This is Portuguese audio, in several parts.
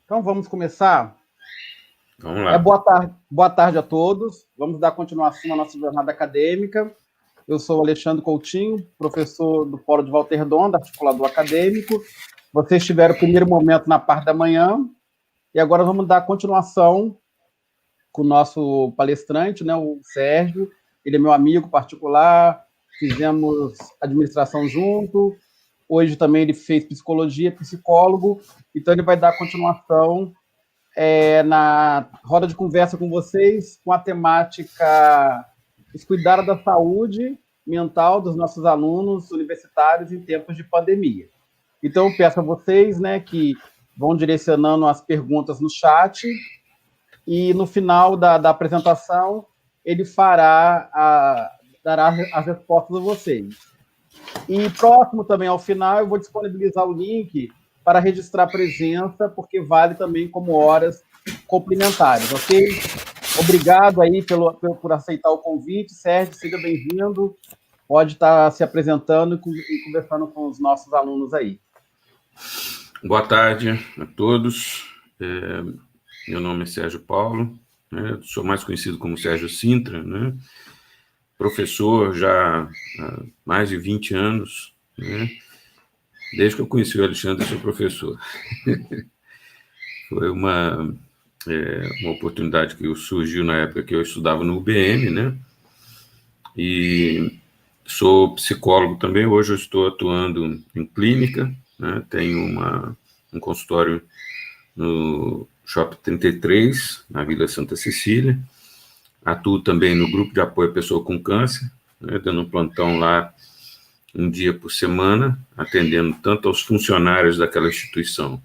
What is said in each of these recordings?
Então vamos começar? Vamos lá. Boa tarde a todos. Vamos dar continuação à nossa jornada acadêmica. Eu sou Alexandre Coutinho, professor do Polo de Volta Redonda, articulador acadêmico. Vocês tiveram o primeiro momento na parte da manhã, e agora vamos dar continuação com o nosso palestrante, né, o Sérgio. Ele é meu amigo particular, fizemos administração junto, hoje também ele fez psicologia, psicólogo, então ele vai dar continuação na roda de conversa com vocês, com a temática os cuidados da saúde mental dos nossos alunos universitários em tempos de pandemia. Então, eu peço a vocês, né, que vão direcionando as perguntas no chat, e no final da apresentação, ele dará as respostas a vocês. E próximo também ao final, eu vou disponibilizar o link para registrar a presença, porque vale também como horas complementares, ok? Obrigado aí por aceitar o convite. Sérgio, seja bem-vindo. Pode estar se apresentando e conversando com os nossos alunos aí. Boa tarde a todos. Meu nome é Sérgio Paulo, né? Sou mais conhecido como Sérgio Sintra, né? Professor já há mais de 20 anos, né? Desde que eu conheci o Alexandre, eu sou professor. Foi uma oportunidade que surgiu na época que eu estudava no UBM, né? E sou psicólogo também. Hoje eu estou atuando em clínica, né? Tenho um consultório no Shopping 33, na Vila Santa Cecília. Atuo também no grupo de apoio à pessoa com câncer, né? Dando um plantão lá um dia por semana, atendendo tanto aos funcionários daquela instituição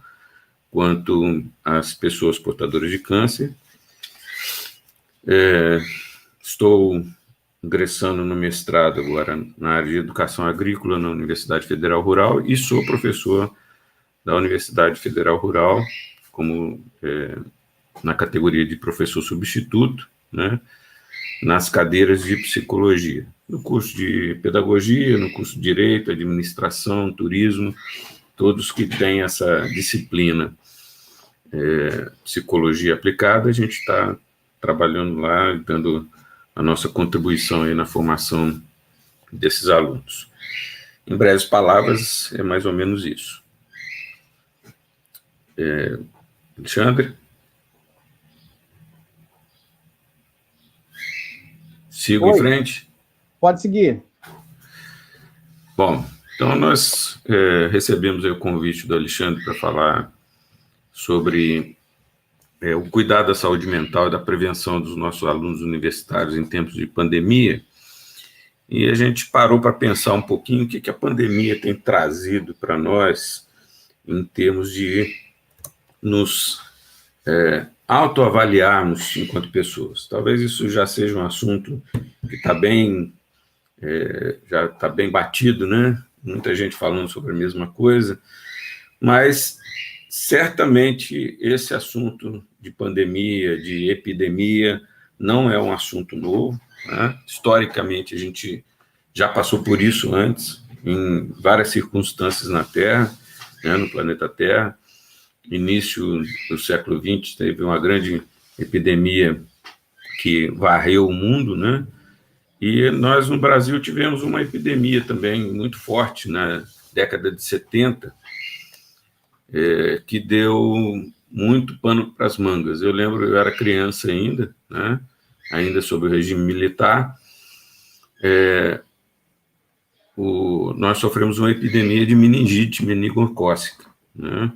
quanto às pessoas portadoras de câncer. Estou ingressando no mestrado agora na área de educação agrícola na Universidade Federal Rural e sou professor da Universidade Federal Rural, como na categoria de professor substituto, né, nas cadeiras de psicologia, no curso de pedagogia, no curso de direito, administração, turismo, todos que têm essa disciplina psicologia aplicada, a gente está trabalhando lá, dando a nossa contribuição aí na formação desses alunos. Em breves palavras, é mais ou menos isso. Alexandre? Sigo em frente? Pode seguir. Bom, então nós recebemos aí o convite do Alexandre para falar sobre o cuidado da saúde mental e da prevenção dos nossos alunos universitários em tempos de pandemia. E a gente parou para pensar um pouquinho o que a pandemia tem trazido para nós em termos de nos autoavaliarmos enquanto pessoas. Talvez isso já seja um assunto que está bem, já está bem batido, né? Muita gente falando sobre a mesma coisa, mas certamente esse assunto de pandemia, de epidemia, não é um assunto novo, né? Historicamente, a gente já passou por isso antes, em várias circunstâncias na Terra, né, no planeta Terra. Início do século XX, teve uma grande epidemia que varreu o mundo, né? E nós, no Brasil, tivemos uma epidemia também muito forte na década de 70, que deu muito pano para as mangas. Eu lembro, eu era criança ainda, né? Ainda sob o regime militar, nós sofremos uma epidemia de meningite meningocócica, né?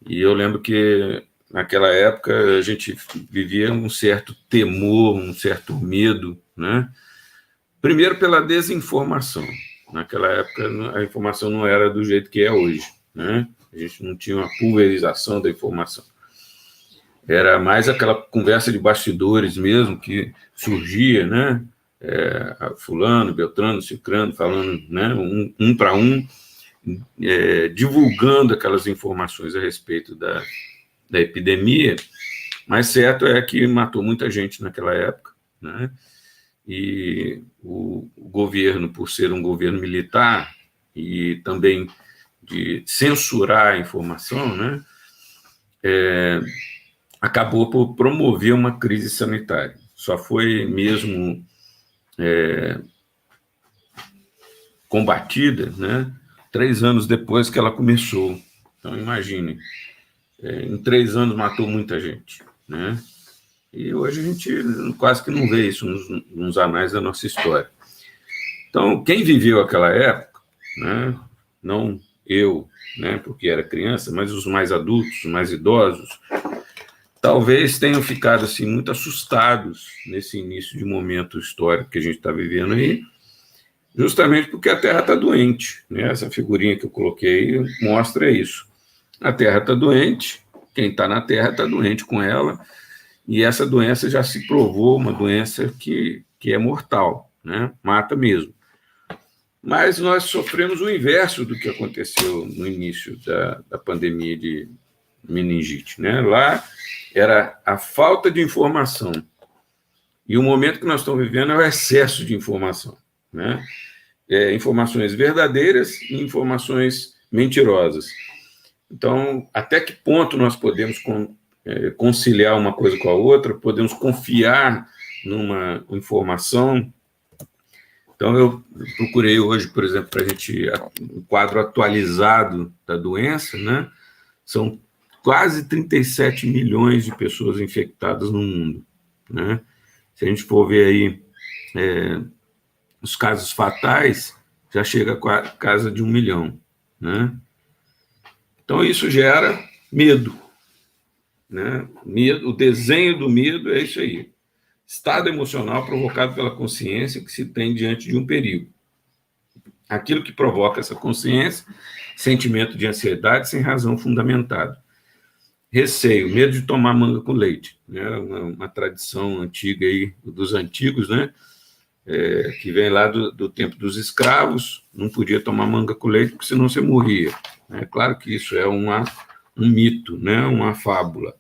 E eu lembro que, naquela época, a gente vivia um certo temor, um certo medo, né? Primeiro, pela desinformação. Naquela época, a informação não era do jeito que é hoje, né? A gente não tinha uma pulverização da informação. Era mais aquela conversa de bastidores mesmo que surgia, né? Fulano, Beltrano, Cicrano, falando, né? Um para um, divulgando aquelas informações a respeito da epidemia, mas certo é que matou muita gente naquela época, né? E o governo, por ser um governo militar e também de censurar a informação, né, acabou por promover uma crise sanitária. Só foi mesmo combatida, né, 3 anos depois que ela começou. Então, imagine, em 3 anos matou muita gente, né? E hoje a gente quase que não vê isso nos anais da nossa história. Então, quem viveu aquela época, né, não eu, né, porque era criança, mas os mais adultos, os mais idosos, talvez tenham ficado assim, muito assustados nesse início de momento histórico que a gente está vivendo aí, justamente porque a Terra está doente, né? Essa figurinha que eu coloquei mostra isso. A Terra está doente, quem está na Terra está doente com ela, e essa doença já se provou uma doença que é mortal, né? Mata mesmo. Mas nós sofremos o inverso do que aconteceu no início da pandemia de meningite, né? Lá era a falta de informação. E o momento que nós estamos vivendo é o excesso de informação, né? Informações verdadeiras e informações mentirosas. Então, até que ponto nós podemos conciliar uma coisa com a outra, podemos confiar numa informação? Então, eu procurei hoje, por exemplo, para a gente, um quadro atualizado da doença, né? São quase 37 milhões de pessoas infectadas no mundo, né? Se a gente for ver aí os casos fatais, já chega a casa de 1 milhão, né? Então, isso gera medo, né? Medo, o desenho do medo é isso aí. Estado emocional provocado pela consciência que se tem diante de um perigo. Aquilo que provoca essa consciência, sentimento de ansiedade sem razão fundamentada. Receio, medo de tomar manga com leite, né? Uma tradição antiga aí dos antigos, né? Que vem lá do tempo dos escravos, não podia tomar manga com leite porque senão você morria. É claro que isso é um mito, né? Uma fábula.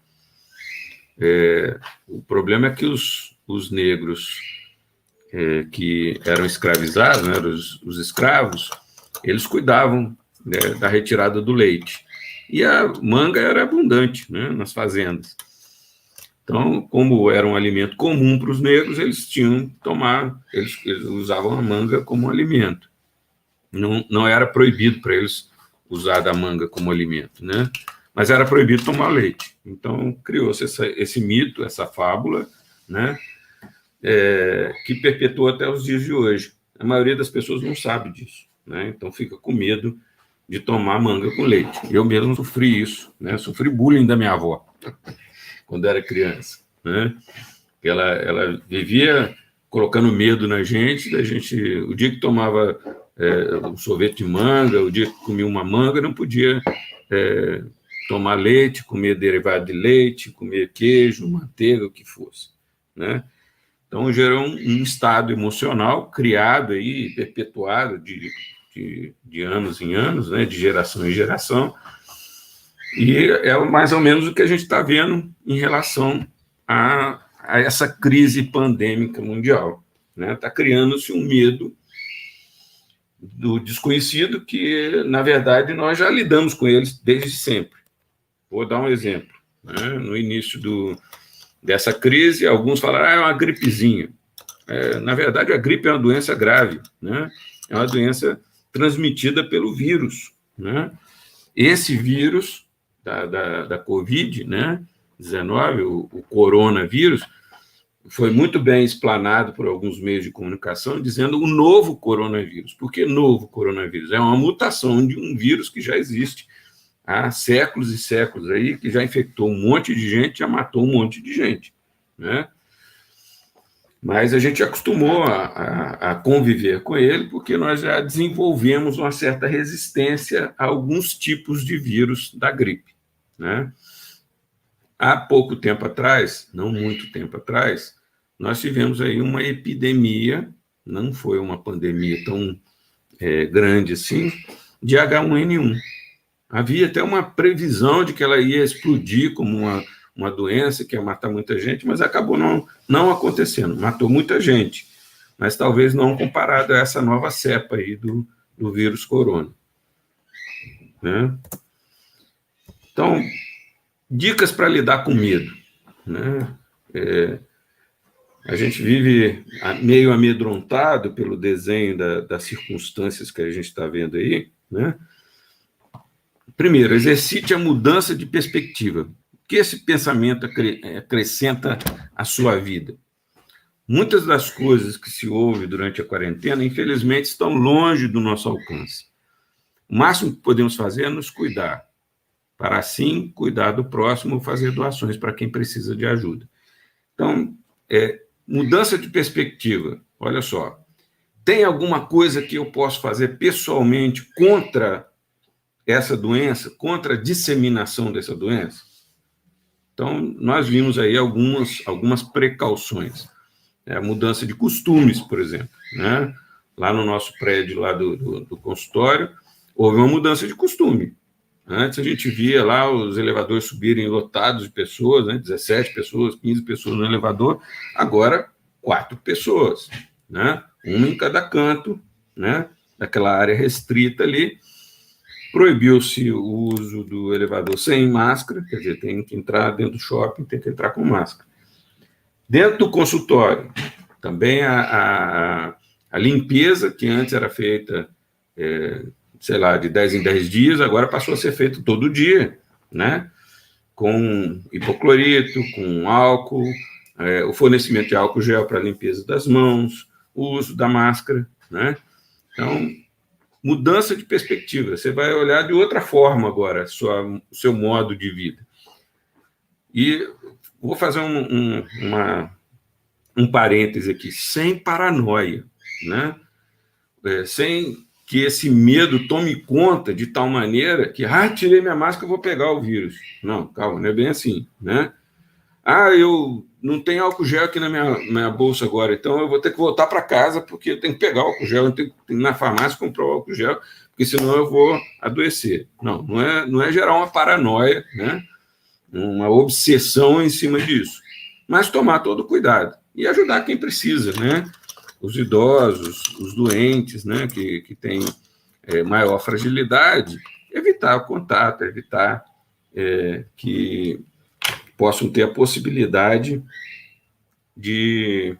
O problema é que os negros que eram escravizados, né? Os escravos, eles cuidavam, né, da retirada do leite. E a manga era abundante, né, nas fazendas. Então, como era um alimento comum para os negros, eles tinham que tomar, eles usavam a manga como alimento. Não era proibido para eles usar da manga como alimento, né? Mas era proibido tomar leite. Então, criou-se esse mito, essa fábula, né? Que perpetuou até os dias de hoje. A maioria das pessoas não sabe disso, né? Então, fica com medo de tomar manga com leite. Eu mesmo sofri isso, né? Sofri bullying da minha avó quando era criança, né? Ela vivia colocando medo na gente, o dia que tomava um sorvete de manga, o dia que comia uma manga, não podia tomar leite, comer derivado de leite, comer queijo, manteiga, o que fosse, né? Então, gerou um estado emocional criado aí, perpetuado de anos em anos, né? De geração em geração, e é mais ou menos o que a gente está vendo em relação a essa crise pandêmica mundial, né? Está criando-se um medo do desconhecido que, na verdade, nós já lidamos com eles desde sempre. Vou dar um exemplo, né? No início dessa crise, alguns falaram, é uma gripezinha. Na verdade, a gripe é uma doença grave, né? É uma doença transmitida pelo vírus, né? Esse vírus da Covid, né, 19, o coronavírus, foi muito bem explanado por alguns meios de comunicação, dizendo o novo coronavírus. Por que novo coronavírus? É uma mutação de um vírus que já existe há séculos e séculos aí, que já infectou um monte de gente, já matou um monte de gente, né? Mas a gente acostumou a conviver com ele, porque nós já desenvolvemos uma certa resistência a alguns tipos de vírus da gripe, né? Há pouco tempo atrás, não muito tempo atrás, nós tivemos aí uma epidemia, não foi uma pandemia tão grande assim, de H1N1. Havia até uma previsão de que ela ia explodir como uma doença que ia matar muita gente, mas acabou não acontecendo. Matou muita gente, mas talvez não comparado a essa nova cepa aí do vírus corona, né? Então, Dicas para lidar com medo, né? A gente vive meio amedrontado pelo desenho das circunstâncias que a gente está vendo aí, né? Primeiro, exercite a mudança de perspectiva. O que esse pensamento acrescenta à sua vida? Muitas das coisas que se ouve durante a quarentena, infelizmente, estão longe do nosso alcance. O máximo que podemos fazer é nos cuidar, para assim cuidar do próximo, fazer doações para quem precisa de ajuda. Então, mudança de perspectiva. Olha só, tem alguma coisa que eu posso fazer pessoalmente contra essa doença, contra a disseminação dessa doença? Então, nós vimos aí algumas precauções. A mudança de costumes, por exemplo, né? Lá no nosso prédio, lá do consultório, houve uma mudança de costume. Antes a gente via lá os elevadores subirem lotados de pessoas, né? 17 pessoas, 15 pessoas no elevador, agora 4 pessoas, né? Uma em cada canto, né? Daquela área restrita ali. Proibiu-se o uso do elevador sem máscara, quer dizer, tem que entrar dentro do shopping, tem que entrar com máscara. Dentro do consultório, também a limpeza, que antes era feita, sei lá, de 10 em 10 dias, agora passou a ser feita todo dia, né? Com hipoclorito, com álcool, o fornecimento de álcool gel para a limpeza das mãos, o uso da máscara, né? Então, mudança de perspectiva. Você vai olhar de outra forma agora o seu modo de vida. E vou fazer um parêntese aqui, sem paranoia, né? Sem que esse medo tome conta de tal maneira que, tirei minha máscara, eu vou pegar o vírus. Não, calma, não é bem assim, né? Eu não tenho álcool gel aqui na minha bolsa agora, então eu vou ter que voltar para casa porque eu tenho que pegar o álcool gel, eu tenho que ir na farmácia comprar o álcool gel, porque senão eu vou adoecer. Não é gerar uma paranoia, né? Uma obsessão em cima disso, mas tomar todo cuidado e ajudar quem precisa, né? Os idosos, os doentes, né? Que têm maior fragilidade, evitar o contato, evitar que possam ter a possibilidade de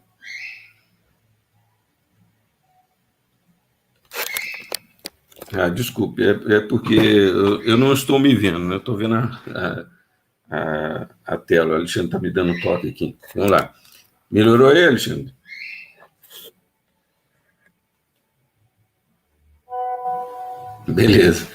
desculpe, é porque eu não estou me vendo, né? Eu estou vendo a tela. O Alexandre está me dando um toque aqui. Vamos lá. Melhorou aí, Alexandre? Beleza.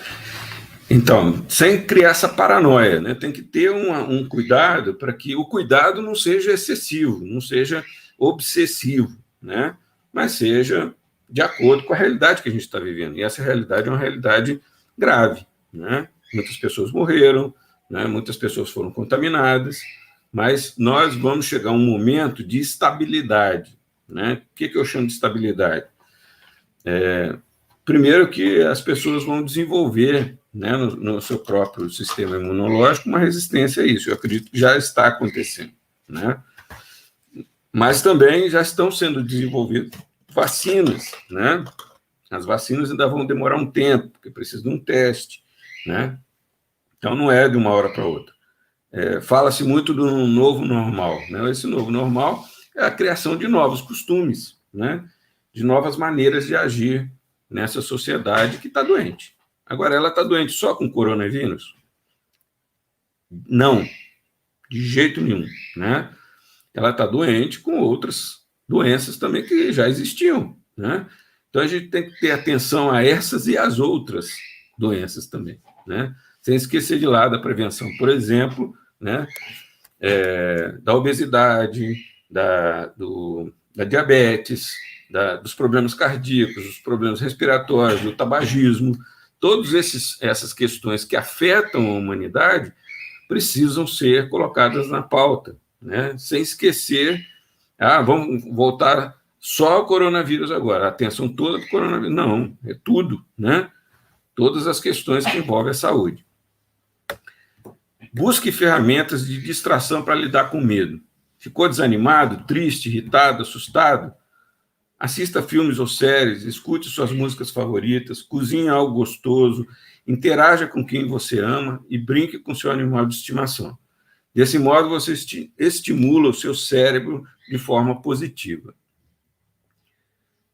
Então, sem criar essa paranoia, né? Tem que ter um cuidado para que o cuidado não seja excessivo, não seja obsessivo, né? Mas seja de acordo com a realidade que a gente está vivendo. E essa realidade é uma realidade grave, né? Muitas pessoas morreram, né? Muitas pessoas foram contaminadas, mas nós vamos chegar a um momento de estabilidade, né? O que eu chamo de estabilidade? Primeiro que as pessoas vão desenvolver, né, no seu próprio sistema imunológico uma resistência a isso. Eu acredito que já está acontecendo, né? Mas também já estão sendo desenvolvidas vacinas, né? As vacinas ainda vão demorar um tempo, porque precisa de um teste, né? Então não é de uma hora para outra. Fala-se muito do novo normal, né? Esse novo normal é a criação de novos costumes, né? De novas maneiras de agir nessa sociedade que está doente. Agora, ela está doente só com coronavírus? Não, de jeito nenhum, né? Ela está doente com outras doenças também que já existiam, né? Então, a gente tem que ter atenção a essas e às outras doenças também, né? Sem esquecer de lado a prevenção, por exemplo, né? Da obesidade, da diabetes, dos problemas cardíacos, dos problemas respiratórios, do tabagismo. Todas essas questões que afetam a humanidade precisam ser colocadas na pauta, né? Sem esquecer, vamos voltar só ao coronavírus agora, a atenção toda do coronavírus. Não, é tudo, né? Todas as questões que envolvem a saúde. Busque ferramentas de distração para lidar com medo. Ficou desanimado, triste, irritado, assustado? Assista filmes ou séries, escute suas músicas favoritas, cozinhe algo gostoso, interaja com quem você ama e brinque com seu animal de estimação. Desse modo, você estimula o seu cérebro de forma positiva.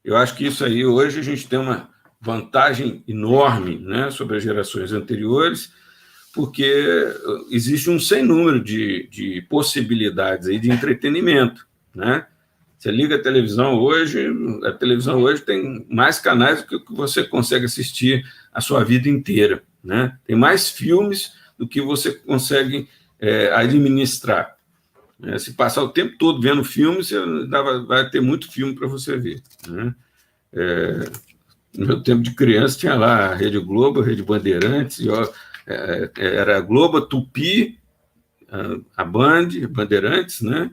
Eu acho que isso aí, hoje, a gente tem uma vantagem enorme, né, sobre as gerações anteriores, porque existe um sem número de possibilidades aí de entretenimento, né? Você liga a televisão hoje tem mais canais do que você consegue assistir a sua vida inteira, né? Tem mais filmes do que você consegue administrar. Se passar o tempo todo vendo filme, você vai ter muito filme para você ver, né? No meu tempo de criança tinha lá a Rede Globo, a Rede Bandeirantes, era a Globo, a Tupi, a Band, Bandeirantes, né?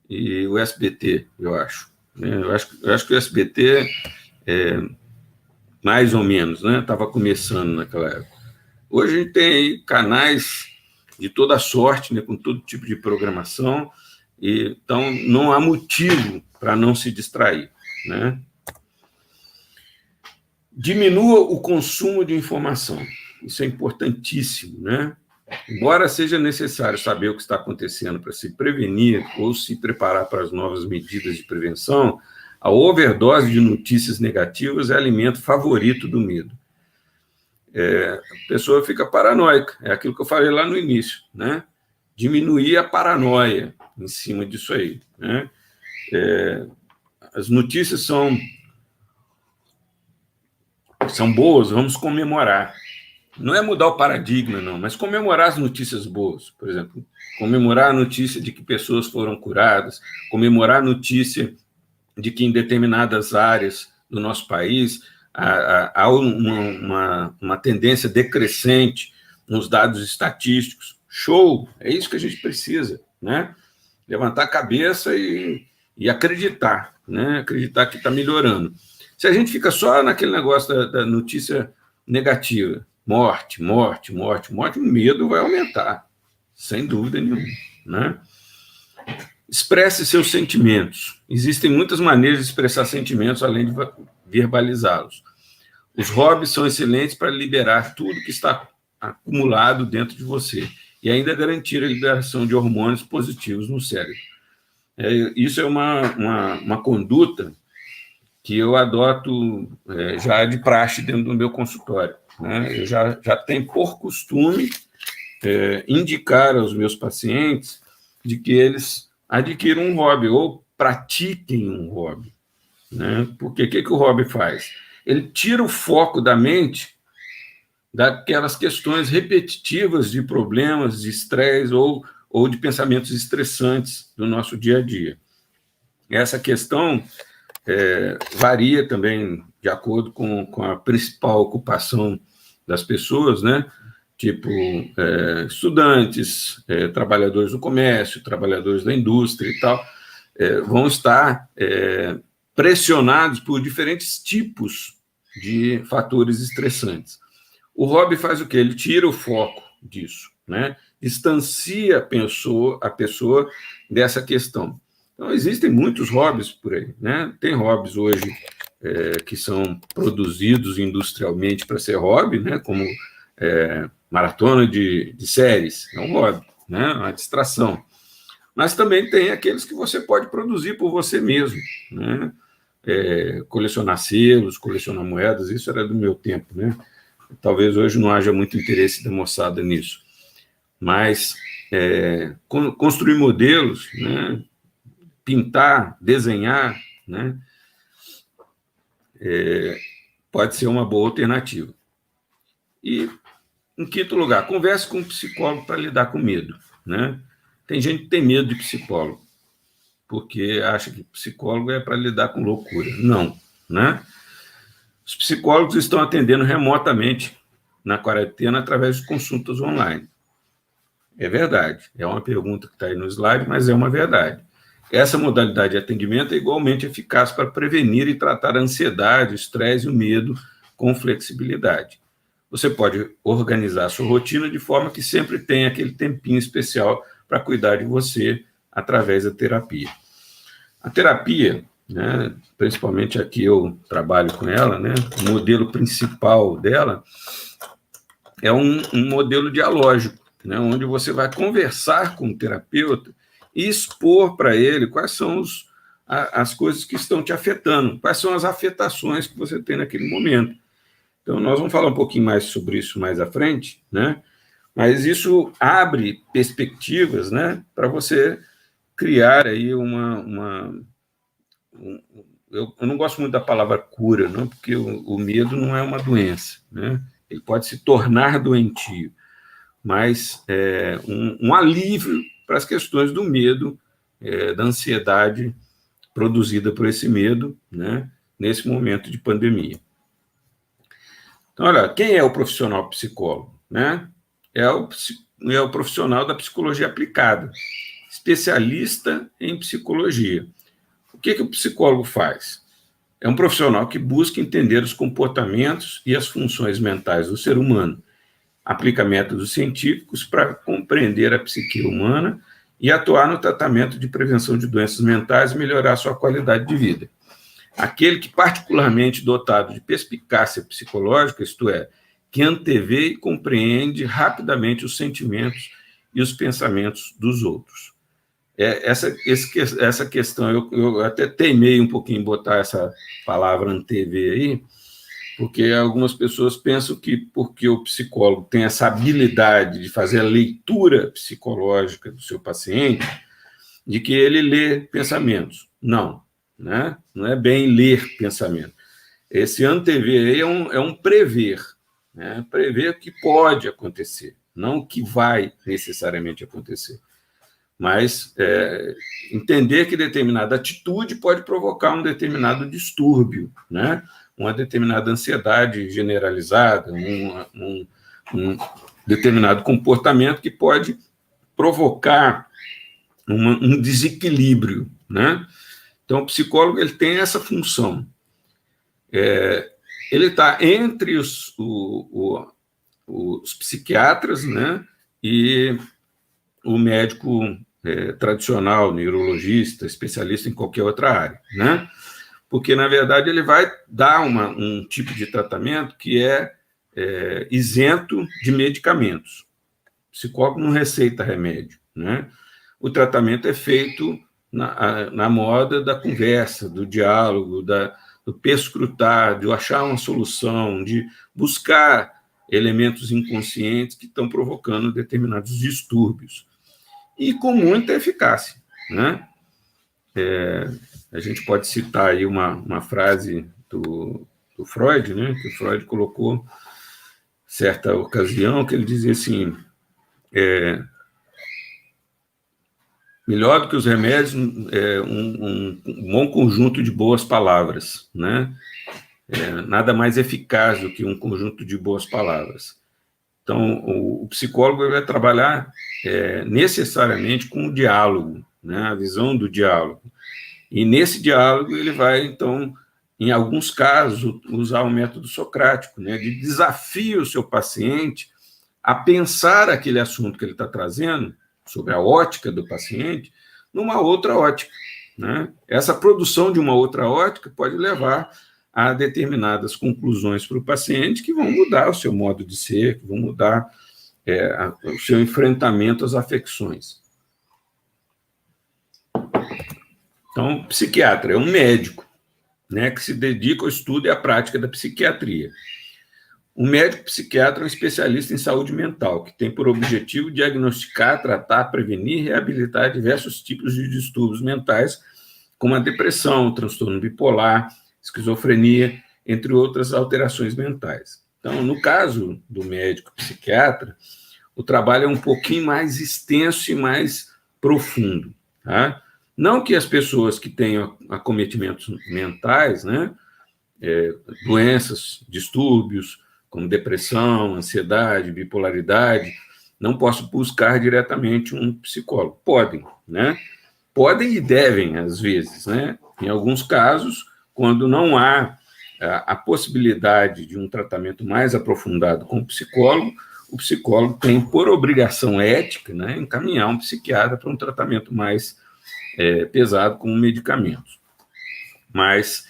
E o SBT, eu acho. Eu acho que o SBT, mais ou menos, né? Estava começando naquela época. Hoje a gente tem aí canais de toda sorte, né? Com todo tipo de programação, então não há motivo para não se distrair, né? Diminua o consumo de informação. Isso é importantíssimo, né? Embora seja necessário saber o que está acontecendo para se prevenir ou se preparar para as novas medidas de prevenção, a overdose de notícias negativas é alimento favorito do medo. A pessoa fica paranoica, é aquilo que eu falei lá no início, né? Diminuir a paranoia em cima disso aí, né? As notícias são boas, vamos comemorar. Não é mudar o paradigma, não, mas comemorar as notícias boas. Por exemplo, comemorar a notícia de que pessoas foram curadas, comemorar a notícia de que em determinadas áreas do nosso país há uma tendência decrescente nos dados estatísticos. Show! É isso que a gente precisa, né? Levantar a cabeça e acreditar, né? Acreditar que está melhorando. Se a gente fica só naquele negócio da notícia negativa, morte, o medo vai aumentar, sem dúvida nenhuma, né? Expresse seus sentimentos. Existem muitas maneiras de expressar sentimentos, além de verbalizá-los. Os hobbies são excelentes para liberar tudo que está acumulado dentro de você e ainda garantir a liberação de hormônios positivos no cérebro. Isso é uma conduta que eu adoto já de praxe dentro do meu consultório, né? Eu já tenho por costume indicar aos meus pacientes de que eles adquiram um hobby ou pratiquem um hobby, né? Porque o que o hobby faz? Ele tira o foco da mente daquelas questões repetitivas de problemas, de estresse ou de pensamentos estressantes do nosso dia a dia. Essa questão varia também de acordo com a principal ocupação das pessoas, né? Tipo, estudantes, trabalhadores do comércio, trabalhadores da indústria e tal, vão estar pressionados por diferentes tipos de fatores estressantes. O hobby faz o quê? Ele tira o foco disso, né? Distancia a pessoa dessa questão. Então, existem muitos hobbies por aí, né? Tem hobbies hoje que são produzidos industrialmente para ser hobby, né? Como maratona de séries, é um hobby, né? Uma distração. Mas também tem aqueles que você pode produzir por você mesmo, né? Colecionar selos, colecionar moedas, isso era do meu tempo, né? Talvez hoje não haja muito interesse da moçada nisso. Mas construir modelos, né? Pintar, desenhar, né? Pode ser uma boa alternativa. E, em quinto lugar, converse com um psicólogo para lidar com medo, né? Tem gente que tem medo de psicólogo, porque acha que psicólogo é para lidar com loucura. Não, né? Os psicólogos estão atendendo remotamente na quarentena através de consultas online. É verdade. É uma pergunta que está aí no slide, mas é uma verdade. Essa modalidade de atendimento é igualmente eficaz para prevenir e tratar a ansiedade, o estresse e o medo com flexibilidade. Você pode organizar a sua rotina de forma que sempre tenha aquele tempinho especial para cuidar de você através da terapia. A terapia, né, principalmente aqui eu trabalho com ela, né, o modelo principal dela é um modelo dialógico, né, onde você vai conversar com o terapeuta e expor para ele quais são as coisas que estão te afetando, quais são as afetações que você tem naquele momento. Então, nós vamos falar um pouquinho mais sobre isso mais à frente, né? Mas isso abre perspectivas, né, para você criar aí eu não gosto muito da palavra cura, não, porque o medo não é uma doença, né? Ele pode se tornar doentio, mas um alívio para as questões do medo, da ansiedade produzida por esse medo, né, nesse momento de pandemia. Então, olha, quem é o profissional psicólogo, né? É o profissional da psicologia aplicada, especialista em psicologia. O que o psicólogo faz? É um profissional que busca entender os comportamentos e as funções mentais do ser humano, aplica métodos científicos para compreender a psique humana e atuar no tratamento de prevenção de doenças mentais e melhorar sua qualidade de vida. Aquele que, particularmente dotado de perspicácia psicológica, isto é, que antevê e compreende rapidamente os sentimentos e os pensamentos dos outros. Essa questão, eu até teimei um pouquinho em botar essa palavra antever aí, porque algumas pessoas pensam que porque o psicólogo tem essa habilidade de fazer a leitura psicológica do seu paciente, de que ele lê pensamentos. Não, né? Não é bem ler pensamento. Esse antever aí é um prever, né? Prever o que pode acontecer, não o que vai necessariamente acontecer. Mas entender que determinada atitude pode provocar um determinado distúrbio, né? Uma determinada ansiedade generalizada, um determinado comportamento que pode provocar um desequilíbrio, né? Então, o psicólogo ele tem essa função. Ele está entre os psiquiatras, né? E o médico tradicional, neurologista, especialista em qualquer outra área, né? Porque, na verdade, ele vai dar um tipo de tratamento que é isento de medicamentos. O psicólogo não receita remédio, né? O tratamento é feito na moda da conversa, do diálogo, do perscrutar, de achar uma solução, de buscar elementos inconscientes que estão provocando determinados distúrbios. E com muita eficácia, né? A gente pode citar aí uma frase do Freud, né? Que o Freud colocou certa ocasião, que ele dizia assim, melhor do que os remédios é um bom conjunto de boas palavras, né? Nada mais eficaz do que um conjunto de boas palavras. Então, o psicólogo vai trabalhar necessariamente com o diálogo, né? A visão do diálogo. E nesse diálogo ele vai, então, em alguns casos, usar o método socrático, né? De desafio o seu paciente a pensar aquele assunto que ele está trazendo, sobre a ótica do paciente, numa outra ótica, né? Essa produção de uma outra ótica pode levar a determinadas conclusões para o paciente que vão mudar o seu modo de ser, que vão mudar o seu enfrentamento às afecções. Então, o psiquiatra é um médico, né, que se dedica ao estudo e à prática da psiquiatria. O médico psiquiatra é um especialista em saúde mental, que tem por objetivo diagnosticar, tratar, prevenir e reabilitar diversos tipos de distúrbios mentais, como a depressão, o transtorno bipolar, esquizofrenia, entre outras alterações mentais. Então, no caso do médico psiquiatra, o trabalho é um pouquinho mais extenso e mais profundo, tá? Não que as pessoas que tenham acometimentos mentais, né, doenças, distúrbios, como depressão, ansiedade, bipolaridade, não possam buscar diretamente um psicólogo. Podem, né? Podem e devem, às vezes, né? Em alguns casos, quando não há a possibilidade de um tratamento mais aprofundado com o psicólogo tem por obrigação ética, né, encaminhar um psiquiatra para um tratamento mais pesado com medicamentos. Mas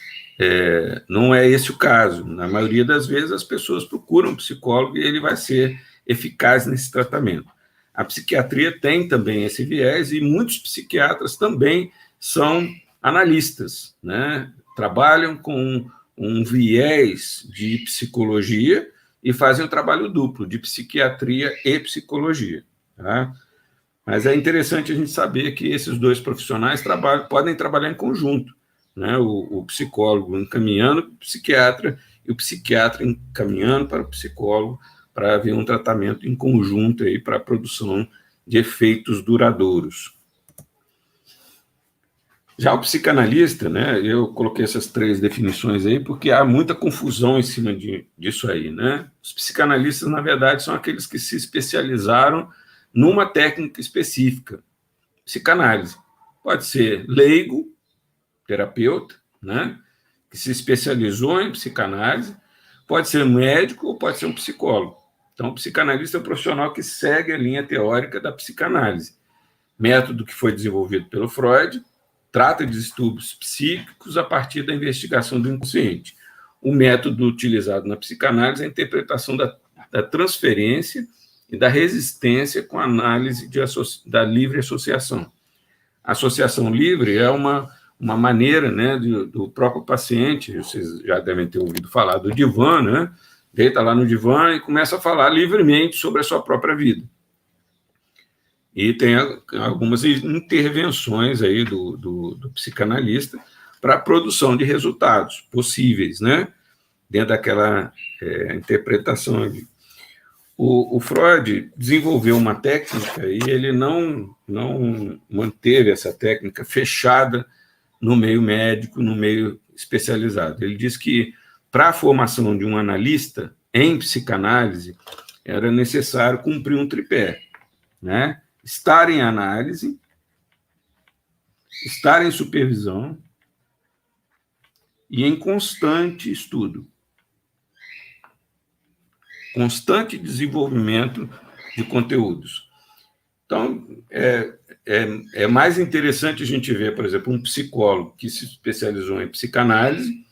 não é esse o caso. Na maioria das vezes, as pessoas procuram um psicólogo e ele vai ser eficaz nesse tratamento. a psiquiatria tem também esse viés e muitos psiquiatras também são analistas, né? Trabalham com um viés de psicologia e fazem um trabalho duplo, de psiquiatria e psicologia. Tá? Mas é interessante a gente saber que esses dois profissionais podem trabalhar em conjunto, né? O psicólogo encaminhando para o psiquiatra e o psiquiatra encaminhando para o psicólogo para haver um tratamento em conjunto aí para a produção de efeitos duradouros. Já o psicanalista, né, eu coloquei essas 3 definições aí porque há muita confusão em cima disso aí, né? Os psicanalistas, na verdade, são aqueles que se especializaram numa técnica específica. Psicanálise. Pode ser leigo, terapeuta, né, que se especializou em psicanálise, pode ser médico ou pode ser um psicólogo. Então, o psicanalista é um profissional que segue a linha teórica da psicanálise. Método que foi desenvolvido pelo Freud, trata de distúrbios psíquicos a partir da investigação do inconsciente. O método utilizado na psicanálise é a interpretação da transferência e da resistência com a análise da livre associação. A associação livre é uma maneira, né, do próprio paciente, vocês já devem ter ouvido falar do divã, né? Deita lá no divã e começa a falar livremente sobre a sua própria vida. E tem algumas intervenções aí do psicanalista para a produção de resultados possíveis, né? Dentro daquela interpretação ali. O Freud desenvolveu uma técnica e ele não manteve essa técnica fechada no meio médico, no meio especializado. Ele diz que, para a formação de um analista em psicanálise, era necessário cumprir um tripé, né? Estar em análise, estar em supervisão e em constante estudo. Constante desenvolvimento de conteúdos. Então, é mais interessante a gente ver, por exemplo, um psicólogo que se especializou em psicanálise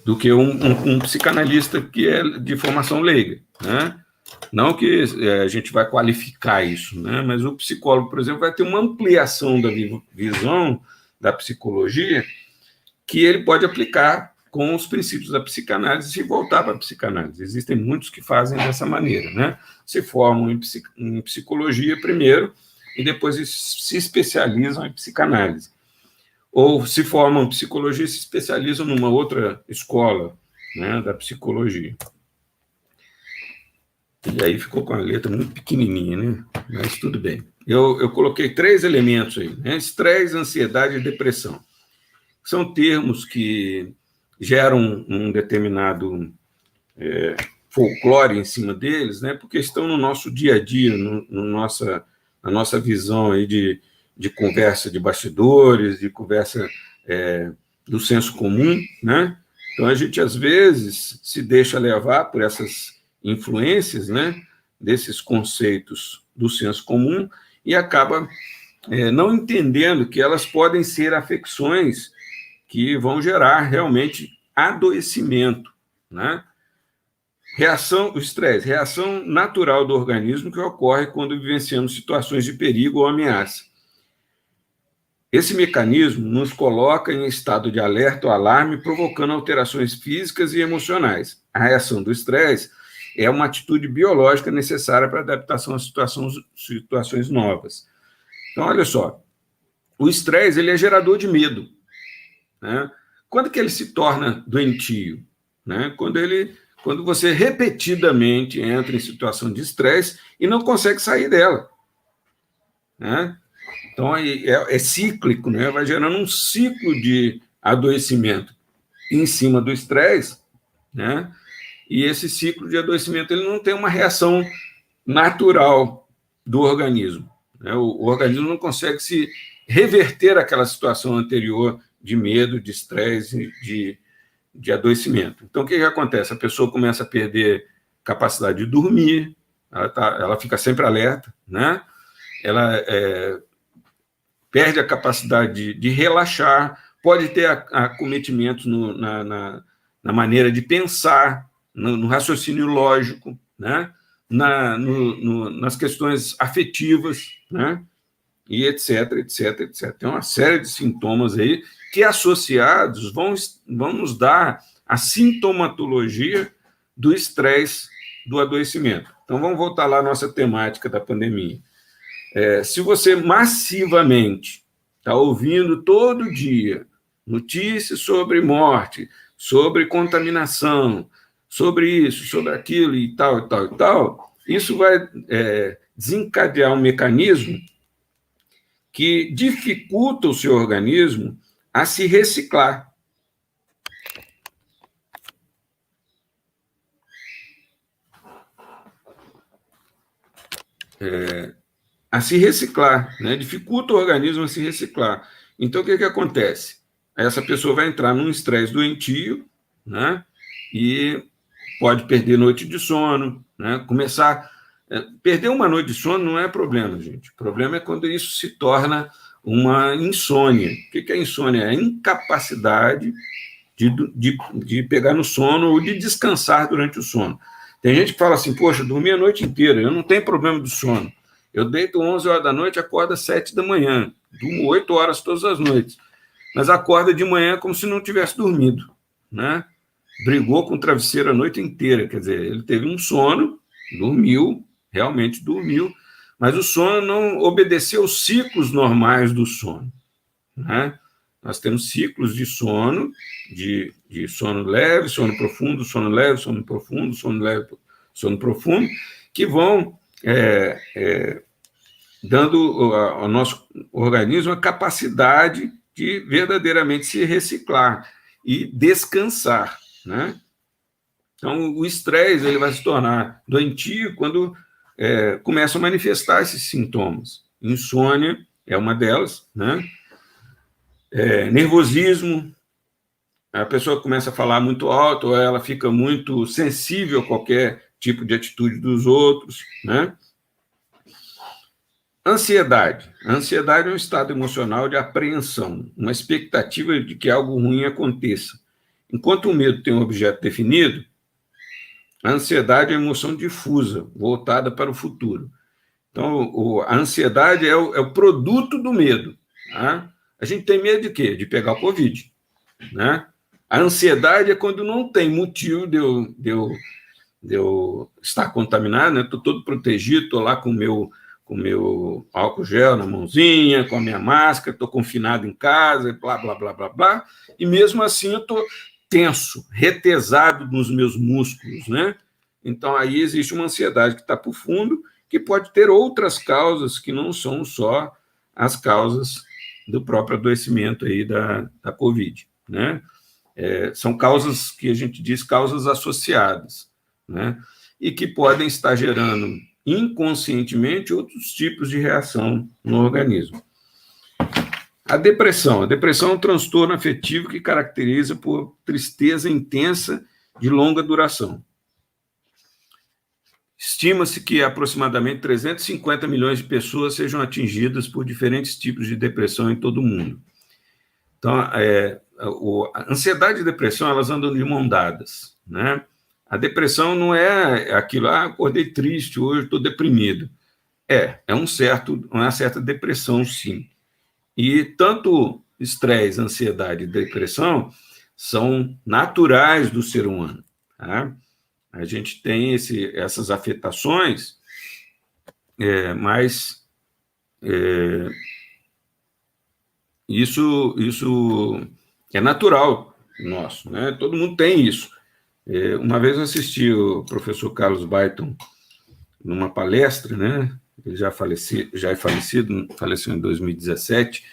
do que um psicanalista que é de formação leiga, né? Não que a gente vai qualificar isso, né? Mas o psicólogo, por exemplo, vai ter uma ampliação da visão da psicologia que ele pode aplicar com os princípios da psicanálise e voltar para a psicanálise. Existem muitos que fazem dessa maneira, né? Se formam em psicologia primeiro e depois se especializam em psicanálise. Ou se formam em psicologia e se especializam numa outra escola, né, da psicologia. E aí ficou com a letra muito pequenininha, né? Mas tudo bem. Eu coloquei 3 elementos aí, né? Estresse, ansiedade e depressão. São termos que geram um determinado folclore em cima deles, né? Porque estão no nosso dia a dia, na nossa visão aí de conversa de bastidores, de conversa do senso comum, né? Então, a gente, às vezes, se deixa levar por essas influências, né, desses conceitos do senso comum e acaba não entendendo que elas podem ser afecções que vão gerar realmente adoecimento, né? O estresse, reação natural do organismo que ocorre quando vivenciamos situações de perigo ou ameaça. Esse mecanismo nos coloca em estado de alerta ou alarme, provocando alterações físicas e emocionais. A reação do estresse é uma atitude biológica necessária para adaptação a situações novas. Então, olha só, o estresse ele é gerador de medo, né? Quando que ele se torna doentio? Né? Quando você repetidamente entra em situação de estresse e não consegue sair dela, né? Então, é cíclico, né? Vai gerando um ciclo de adoecimento em cima do estresse, né? E esse ciclo de adoecimento ele não tem uma reação natural do organismo, né? O organismo não consegue se reverter àquela situação anterior de medo, de estresse, de adoecimento. Então, o que acontece? A pessoa começa a perder capacidade de dormir, ela fica sempre alerta, né? Ela perde a capacidade de relaxar, pode ter acometimentos na maneira de pensar, no raciocínio lógico, né? nas questões afetivas, né? E etc, etc, etc. Tem uma série de sintomas aí que, associados, vão nos dar a sintomatologia do estresse, do adoecimento. Então, vamos voltar lá à nossa temática da pandemia. Se você massivamente está ouvindo todo dia notícias sobre morte, sobre contaminação, sobre isso, sobre aquilo e tal, e tal, e tal, isso vai desencadear um mecanismo que dificulta o seu organismo a se reciclar. A se reciclar, né? Dificulta o organismo a se reciclar. Então, o que acontece? Essa pessoa vai entrar num estresse doentio, né? E pode perder noite de sono, né? Perder uma noite de sono não é problema, gente. O problema é quando isso se torna uma insônia. O que é insônia? É a incapacidade de pegar no sono ou de descansar durante o sono. Tem gente que fala assim, poxa, dormi a noite inteira, eu não tenho problema de sono. Eu deito 11 horas da noite, acordo às 7 da manhã, durmo 8 horas todas as noites, mas acorda de manhã como se não tivesse dormido, né? Brigou com o travesseiro a noite inteira, quer dizer, ele teve um sono, dormiu, realmente dormiu, mas o sono não obedeceu aos ciclos normais do sono, né? Nós temos ciclos de sono, de sono leve, sono profundo, sono leve, sono profundo, sono leve, sono profundo, que vão dando ao nosso organismo a capacidade de verdadeiramente se reciclar e descansar, né? Então, o estresse ele vai se tornar doentio quando começam a manifestar esses sintomas. Insônia é uma delas, né? Nervosismo, a pessoa começa a falar muito alto, ou ela fica muito sensível a qualquer tipo de atitude dos outros, né? Ansiedade. A ansiedade é um estado emocional de apreensão, uma expectativa de que algo ruim aconteça. Enquanto o medo tem um objeto definido, a ansiedade é uma emoção difusa, voltada para o futuro. Então, a ansiedade é o produto do medo. Tá? A gente tem medo de quê? De pegar o Covid. Né? A ansiedade é quando não tem motivo de eu estar contaminado, estou todo protegido, estou lá com o meu álcool gel na mãozinha, com a minha máscara, estou confinado em casa, blá, blá, blá, blá, blá, e mesmo assim eu estou tenso, retesado nos meus músculos, né? Então, aí existe uma ansiedade que está por fundo, que pode ter outras causas que não são só as causas do próprio adoecimento aí da Covid, né? São causas que a gente diz causas associadas, né? E que podem estar gerando inconscientemente outros tipos de reação no organismo. A depressão é um transtorno afetivo que caracteriza por tristeza intensa de longa duração. Estima-se que aproximadamente 350 milhões de pessoas sejam atingidas por diferentes tipos de depressão em todo o mundo. Então, a ansiedade e a depressão, elas andam de mão dadas, né? A depressão não é aquilo, acordei triste, hoje estou deprimido. Uma certa depressão, sim. E tanto estresse, ansiedade e depressão são naturais do ser humano. Tá? A gente tem essas afetações, mas isso é natural nosso, né? Todo mundo tem isso. Uma vez eu assisti o professor Carlos Baiton numa palestra, né? Ele já é falecido, faleceu em 2017.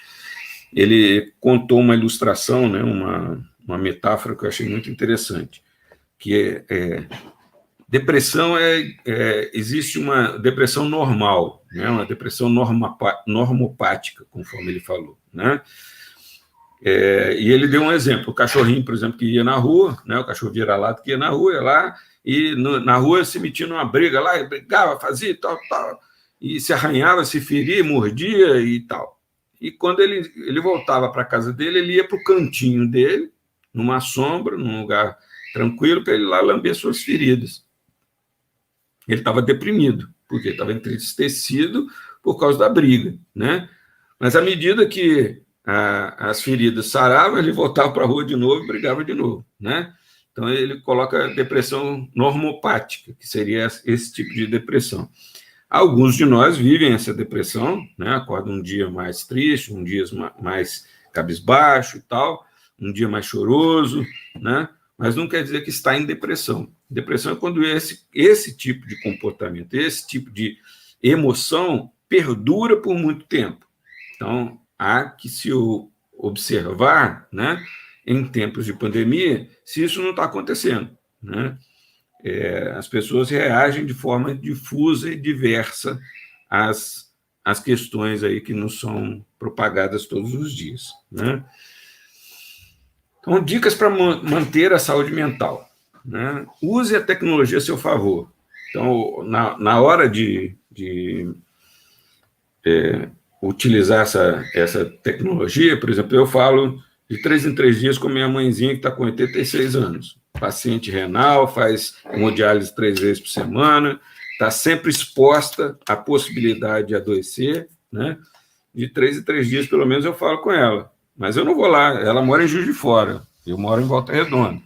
Ele contou uma ilustração, né? Uma metáfora que eu achei muito interessante, que depressão existe uma depressão normal, né? Uma depressão normopática, conforme ele falou, né? E ele deu um exemplo, o cachorrinho, por exemplo, que ia na rua, né? O cachorro vira-lata que ia na rua, e na rua se metia numa briga lá, e brigava, fazia tal, e se arranhava, se feria, mordia e tal. E quando ele voltava para a casa dele, ele ia para o cantinho dele, numa sombra, num lugar tranquilo, para ele lá lamber suas feridas. ele estava deprimido, porque estava entristecido por causa da briga, né? Mas à medida que as feridas saravam, ele voltava para a rua de novo e brigava de novo, né? Então, ele coloca depressão normopática, que seria esse tipo de depressão. Alguns de nós vivem essa depressão, né? Acordam um dia mais triste, um dia mais cabisbaixo e tal, um dia mais choroso, né? Mas não quer dizer que está em depressão. Depressão é quando esse tipo de comportamento, esse tipo de emoção perdura por muito tempo. Então, há que se observar, né, em tempos de pandemia, se isso não está acontecendo, né? As pessoas reagem de forma difusa e diversa às questões aí que nos são propagadas todos os dias, né? Então, dicas para manter a saúde mental, né? Use a tecnologia a seu favor. Então, na hora de utilizar essa tecnologia, por exemplo, eu falo de 3 em 3 dias com minha mãezinha, que está com 86 anos. Paciente renal, faz hemodiálise 3 vezes por semana, está sempre exposta à possibilidade de adoecer, né? De 3 em 3 dias, pelo menos, eu falo com ela. Mas eu não vou lá, ela mora em Juiz de Fora, eu moro em Volta Redonda.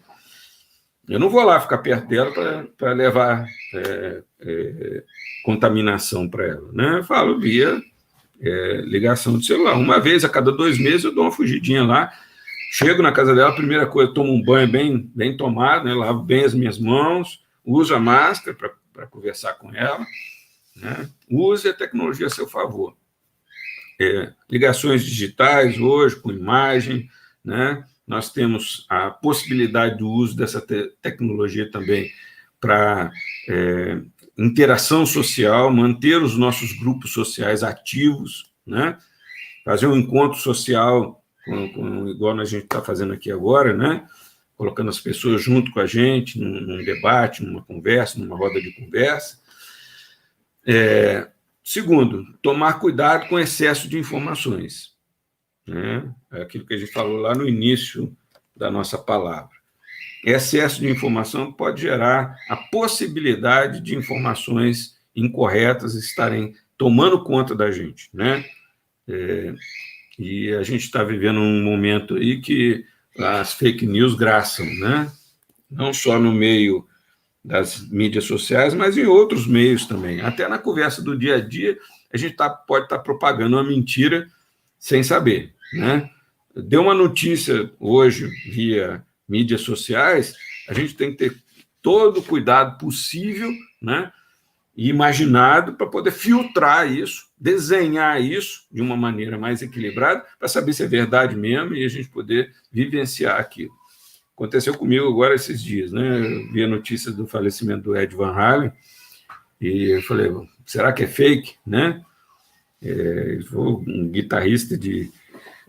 Eu não vou lá ficar perto dela para levar contaminação para ela, né? Eu falo via ligação de celular. Uma vez a cada 2 meses eu dou uma fugidinha lá, chego na casa dela, a primeira coisa, tomo um banho bem tomado, né? Lavo bem as minhas mãos, uso a máscara para conversar com ela, né? Use a tecnologia a seu favor. Ligações digitais hoje, com imagem, né? Nós temos a possibilidade do uso dessa tecnologia também para interação social, manter os nossos grupos sociais ativos, né? Fazer um encontro social, igual a gente está fazendo aqui agora, né? Colocando as pessoas junto com a gente, num debate, numa conversa, numa roda de conversa. Segundo, tomar cuidado com excesso de informações, né? É aquilo que a gente falou lá no início da nossa palavra. Excesso de informação pode gerar a possibilidade de informações incorretas estarem tomando conta da gente, né? E a gente está vivendo um momento aí que as fake news graçam, né? Não só no meio das mídias sociais, mas em outros meios também. Até na conversa do dia a dia, a gente pode estar propagando uma mentira sem saber, né? Deu uma notícia hoje via mídias sociais, a gente tem que ter todo o cuidado possível, né, e imaginado para poder filtrar isso, desenhar isso de uma maneira mais equilibrada, para saber se é verdade mesmo e a gente poder vivenciar aquilo. Aconteceu comigo agora esses dias, né? Eu vi a notícia do falecimento do Ed Van Halen e eu falei, será que é fake, né? Ele foi um guitarrista de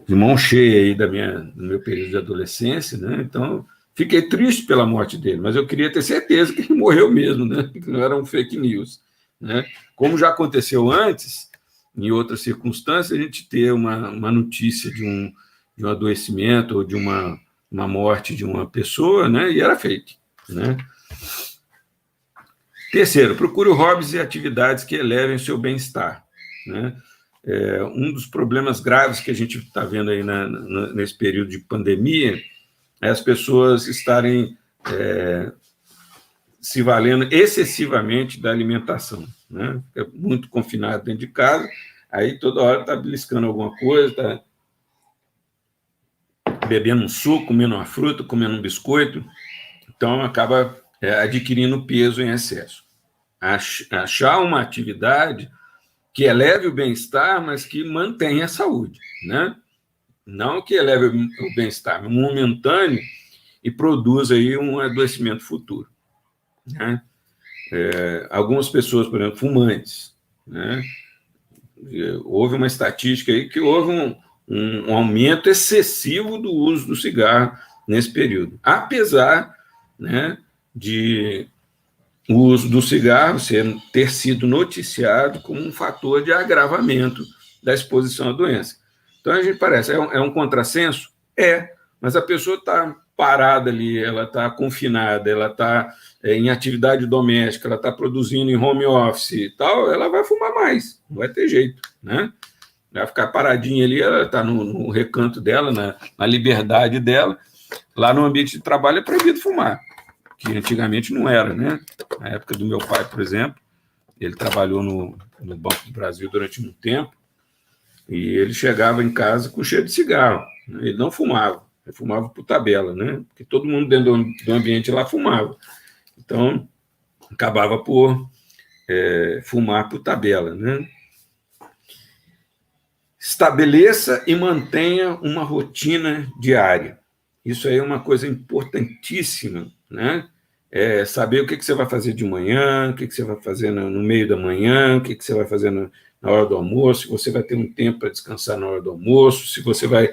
mão cheia aí do meu período de adolescência, né? Então, fiquei triste pela morte dele, mas eu queria ter certeza que ele morreu mesmo, né? Que não era um fake news, né? Como já aconteceu antes, em outras circunstâncias, a gente ter uma notícia de um adoecimento ou de uma morte de uma pessoa, né? E era fake, né? Terceiro, procure hobbies e atividades que elevem o seu bem-estar, né? Um dos problemas graves que a gente está vendo aí nesse período de pandemia é as pessoas estarem se valendo excessivamente da alimentação, né? Fica muito confinado dentro de casa, aí toda hora está beliscando alguma coisa, está bebendo um suco, comendo uma fruta, comendo um biscoito, então acaba adquirindo peso em excesso. Achar uma atividade que eleve o bem-estar, mas que mantenha a saúde, né? Não que eleve o bem-estar momentâneo e produza aí um adoecimento futuro, né? Algumas pessoas, por exemplo, fumantes, né? Houve uma estatística aí que houve um aumento excessivo do uso do cigarro nesse período, apesar, né, de o uso do cigarro ter sido noticiado como um fator de agravamento da exposição à doença. Então, a gente parece, é um contrassenso? Mas a pessoa está parada ali, ela está confinada, ela está em atividade doméstica, ela está produzindo em home office e tal, ela vai fumar mais, não vai ter jeito, né? Vai ficar paradinha ali, ela está no recanto dela, na liberdade dela. Lá no ambiente de trabalho é proibido fumar, que antigamente não era, né? Na época do meu pai, por exemplo, ele trabalhou no Banco do Brasil durante muito tempo, e ele chegava em casa com cheiro de cigarro, né? Ele não fumava, ele fumava por tabela, né? Porque todo mundo dentro do ambiente lá fumava. Então, acabava por fumar por tabela, né? Estabeleça e mantenha uma rotina diária. Isso aí é uma coisa importantíssima, né? Saber o que você vai fazer de manhã, o que você vai fazer no meio da manhã, o que você vai fazer na hora do almoço, se você vai ter um tempo para descansar na hora do almoço, se você vai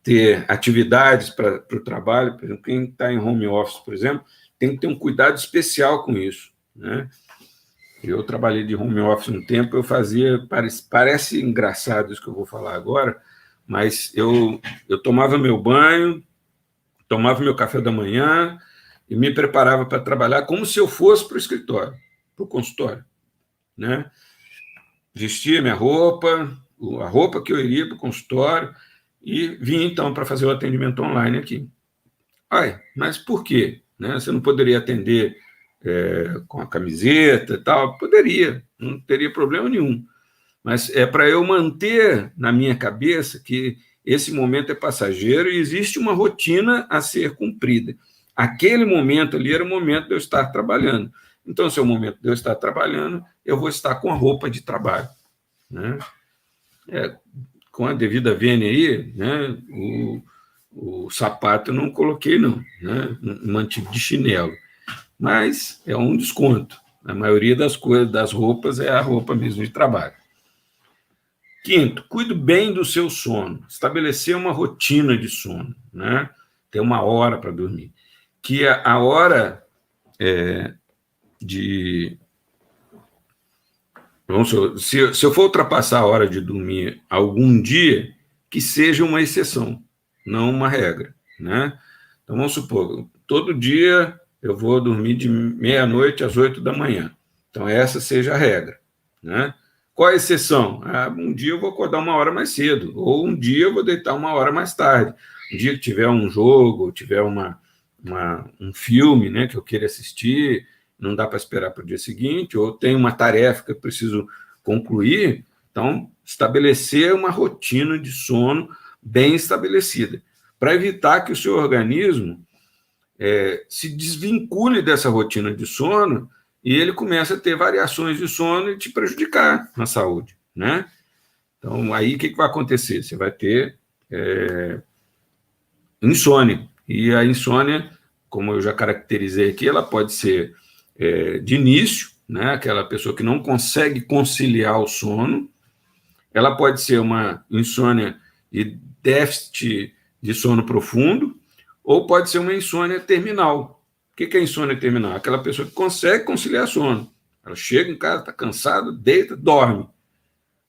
ter atividades para o trabalho. Por exemplo, quem está em home office, por exemplo, tem que ter um cuidado especial com isso, né? Eu trabalhei de home office um tempo, eu fazia, parece engraçado isso que eu vou falar agora, mas eu tomava meu banho, tomava meu café da manhã e me preparava para trabalhar como se eu fosse para o escritório, para o consultório, né? Vestia minha roupa, a roupa que eu iria para o consultório, e vim, então, para fazer o atendimento online aqui. Mas por quê? Né? Você não poderia atender com a camiseta e tal? Poderia, não teria problema nenhum. Mas é para eu manter na minha cabeça que esse momento é passageiro e existe uma rotina a ser cumprida. Aquele momento ali era o momento de eu estar trabalhando. Então, se é o momento de eu estar trabalhando, eu vou estar com a roupa de trabalho, né? Com a devida vênia aí, né? O sapato eu não coloquei, não, né? Mantive de chinelo. Mas é um desconto. A maioria das coisas, das roupas, é a roupa mesmo de trabalho. Quinto, cuide bem do seu sono. Estabelecer uma rotina de sono, né? Ter uma hora para dormir. Que a hora de... Se eu for ultrapassar a hora de dormir algum dia, que seja uma exceção, não uma regra, né? Então, vamos supor, todo dia eu vou dormir de meia-noite às 8 da manhã. Então, essa seja a regra, né? Qual a exceção? Um dia eu vou acordar uma hora mais cedo, ou um dia eu vou deitar uma hora mais tarde. Um dia que tiver um jogo, tiver um filme, né, que eu queira assistir, não dá para esperar para o dia seguinte, ou tem uma tarefa que eu preciso concluir. Então, estabelecer uma rotina de sono bem estabelecida, para evitar que o seu organismo se desvincule dessa rotina de sono e ele começa a ter variações de sono e te prejudicar na saúde, né? Então, aí o que vai acontecer? Você vai ter insônia. E a insônia, como eu já caracterizei aqui, ela pode ser de início, né? Aquela pessoa que não consegue conciliar o sono. Ela pode ser uma insônia de déficit de sono profundo, ou pode ser uma insônia terminal. O que é insônia terminal? Aquela pessoa que consegue conciliar sono. Ela chega em casa, está cansada, deita, dorme.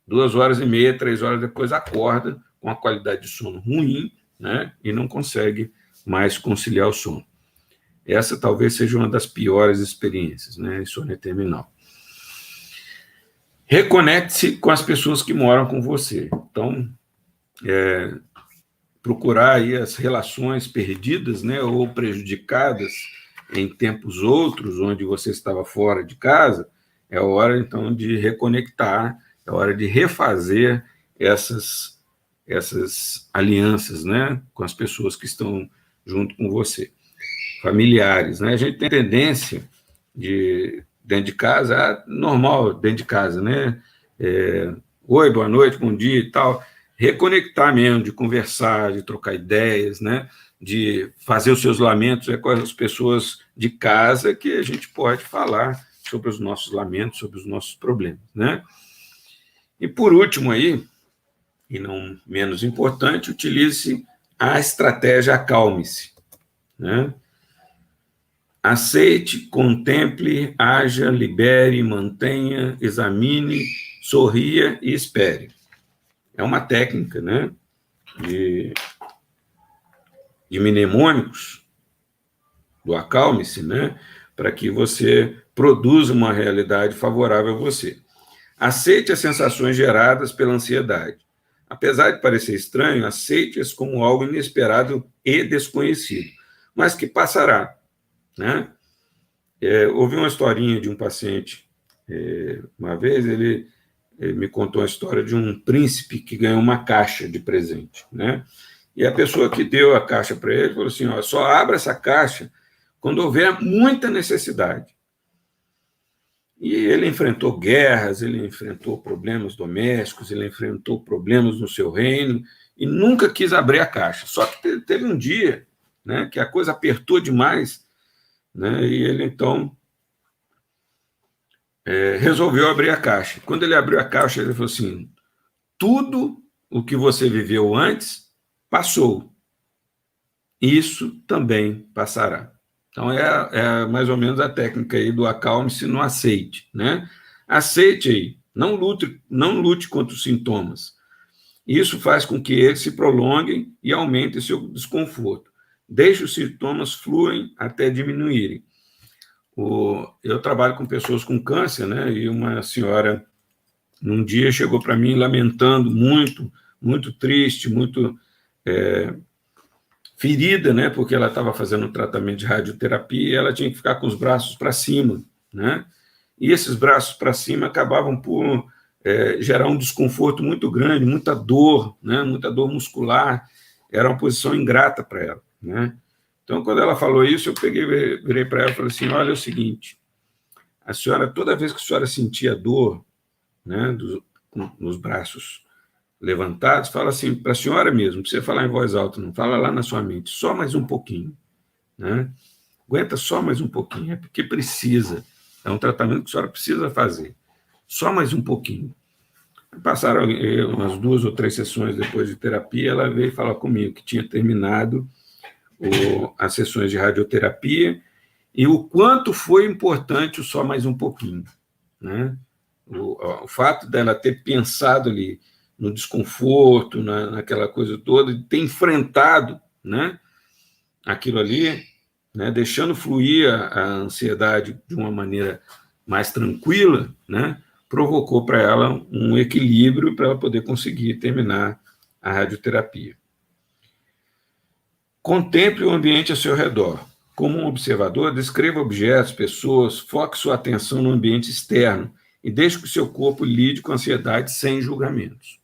2h30, 3 horas depois acorda com a qualidade de sono ruim, né? E não consegue mais conciliar o sono. Essa talvez seja uma das piores experiências, né? Insônia terminal. Reconecte-se com as pessoas que moram com você. Então, procurar aí as relações perdidas, né, ou prejudicadas em tempos outros, onde você estava fora de casa, é hora, então, de reconectar, é hora de refazer essas alianças, né, com as pessoas que estão junto com você. Familiares, né? A gente tem tendência de, dentro de casa, normal dentro de casa, né? Oi, boa noite, bom dia e tal. Reconectar mesmo, de conversar, de trocar ideias, né? De fazer os seus lamentos com as pessoas de casa, que a gente pode falar sobre os nossos lamentos, sobre os nossos problemas, né? E por último aí, e não menos importante, utilize a estratégia acalme-se, né? Aceite, contemple, haja, libere, mantenha, examine, sorria e espere. É uma técnica, né, de de mnemônicos do Acalme-se, né? Para que você produza uma realidade favorável a você. Aceite as sensações geradas pela ansiedade. Apesar de parecer estranho, aceite-as como algo inesperado e desconhecido, mas que passará, né? Houve uma historinha de um paciente, uma vez ele me contou a história de um príncipe que ganhou uma caixa de presente, né? E a pessoa que deu a caixa para ele falou assim, ó, só abra essa caixa quando houver muita necessidade. E ele enfrentou guerras, ele enfrentou problemas domésticos, ele enfrentou problemas no seu reino e nunca quis abrir a caixa. Só que teve um dia, né, que a coisa apertou demais, né, e ele, então, resolveu abrir a caixa. Quando ele abriu a caixa, ele falou assim, tudo o que você viveu antes passou. Isso também passará. Então, é mais ou menos a técnica aí do acalme-se no aceite, né? Aceite aí, não lute contra os sintomas. Isso faz com que eles se prolonguem e aumentem seu desconforto. Deixe os sintomas fluem até diminuírem. Eu trabalho com pessoas com câncer, né? E uma senhora, num dia, chegou para mim lamentando muito, muito triste, muito ferida, né? Porque ela estava fazendo um tratamento de radioterapia e ela tinha que ficar com os braços para cima, né? E esses braços para cima acabavam por gerar um desconforto muito grande, muita dor, né? Muita dor muscular. Era uma posição ingrata para ela, né? Então, quando ela falou isso, eu virei para ela e falei assim, olha, é o seguinte, a senhora, toda vez que a senhora sentia dor, né, nos braços levantados, fala assim, para a senhora mesmo, não precisa falar em voz alta, não, fala lá na sua mente, só mais um pouquinho, né? Aguenta só mais um pouquinho, é porque precisa, é um tratamento que a senhora precisa fazer, só mais um pouquinho. Passaram umas 2 ou 3 sessões depois de terapia, ela veio falar comigo que tinha terminado as sessões de radioterapia e o quanto foi importante o só mais um pouquinho, né? O fato dela ter pensado ali no desconforto, naquela coisa toda, de ter enfrentado, né, aquilo ali, né, deixando fluir a ansiedade de uma maneira mais tranquila, né, provocou para ela um equilíbrio para ela poder conseguir terminar a radioterapia. Contemple o ambiente ao seu redor. Como um observador, descreva objetos, pessoas, foque sua atenção no ambiente externo e deixe que o seu corpo lide com a ansiedade sem julgamentos,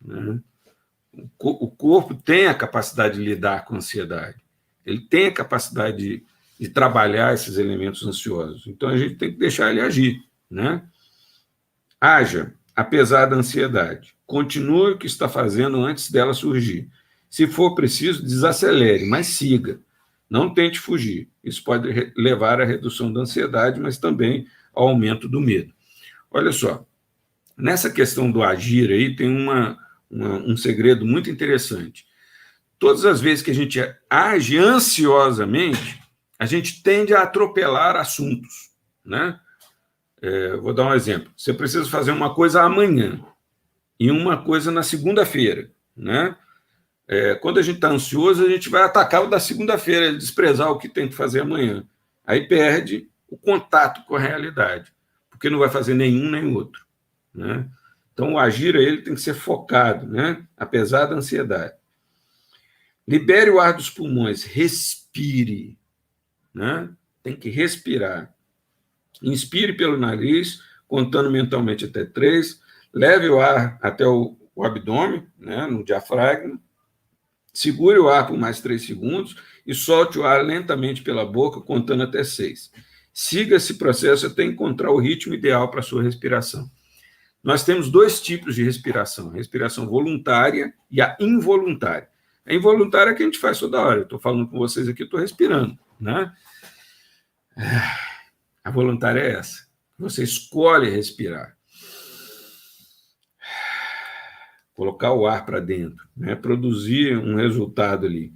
né? O corpo tem a capacidade de lidar com a ansiedade, ele tem a capacidade de trabalhar esses elementos ansiosos, então a gente tem que deixar ele agir, né? Haja, apesar da ansiedade, continue o que está fazendo antes dela surgir. Se for preciso, desacelere, mas siga. Não tente fugir. Isso pode levar à redução da ansiedade, mas também ao aumento do medo. Olha só, nessa questão do agir aí tem um segredo muito interessante. Todas as vezes que a gente age ansiosamente, a gente tende a atropelar assuntos, né? Vou dar um exemplo. Você precisa fazer uma coisa amanhã e uma coisa na segunda-feira, né? Quando a gente está ansioso, a gente vai atacar o da segunda-feira, desprezar o que tem que fazer amanhã. Aí perde o contato com a realidade, porque não vai fazer nenhum nem outro, né? Então, o agir ele tem que ser focado, né? Apesar da ansiedade. Libere o ar dos pulmões, respire, né? Tem que respirar. Inspire pelo nariz, contando mentalmente até 3, leve o ar até o abdômen, né? No diafragma, segure o ar por mais 3 segundos e solte o ar lentamente pela boca, contando até 6. Siga esse processo até encontrar o ritmo ideal para a sua respiração. Nós temos 2 tipos de respiração, a respiração voluntária e a involuntária. A involuntária é que a gente faz toda hora. Eu estou falando com vocês aqui, estou respirando, né? A voluntária é essa. Você escolhe respirar. Colocar o ar para dentro, né? Produzir um resultado ali.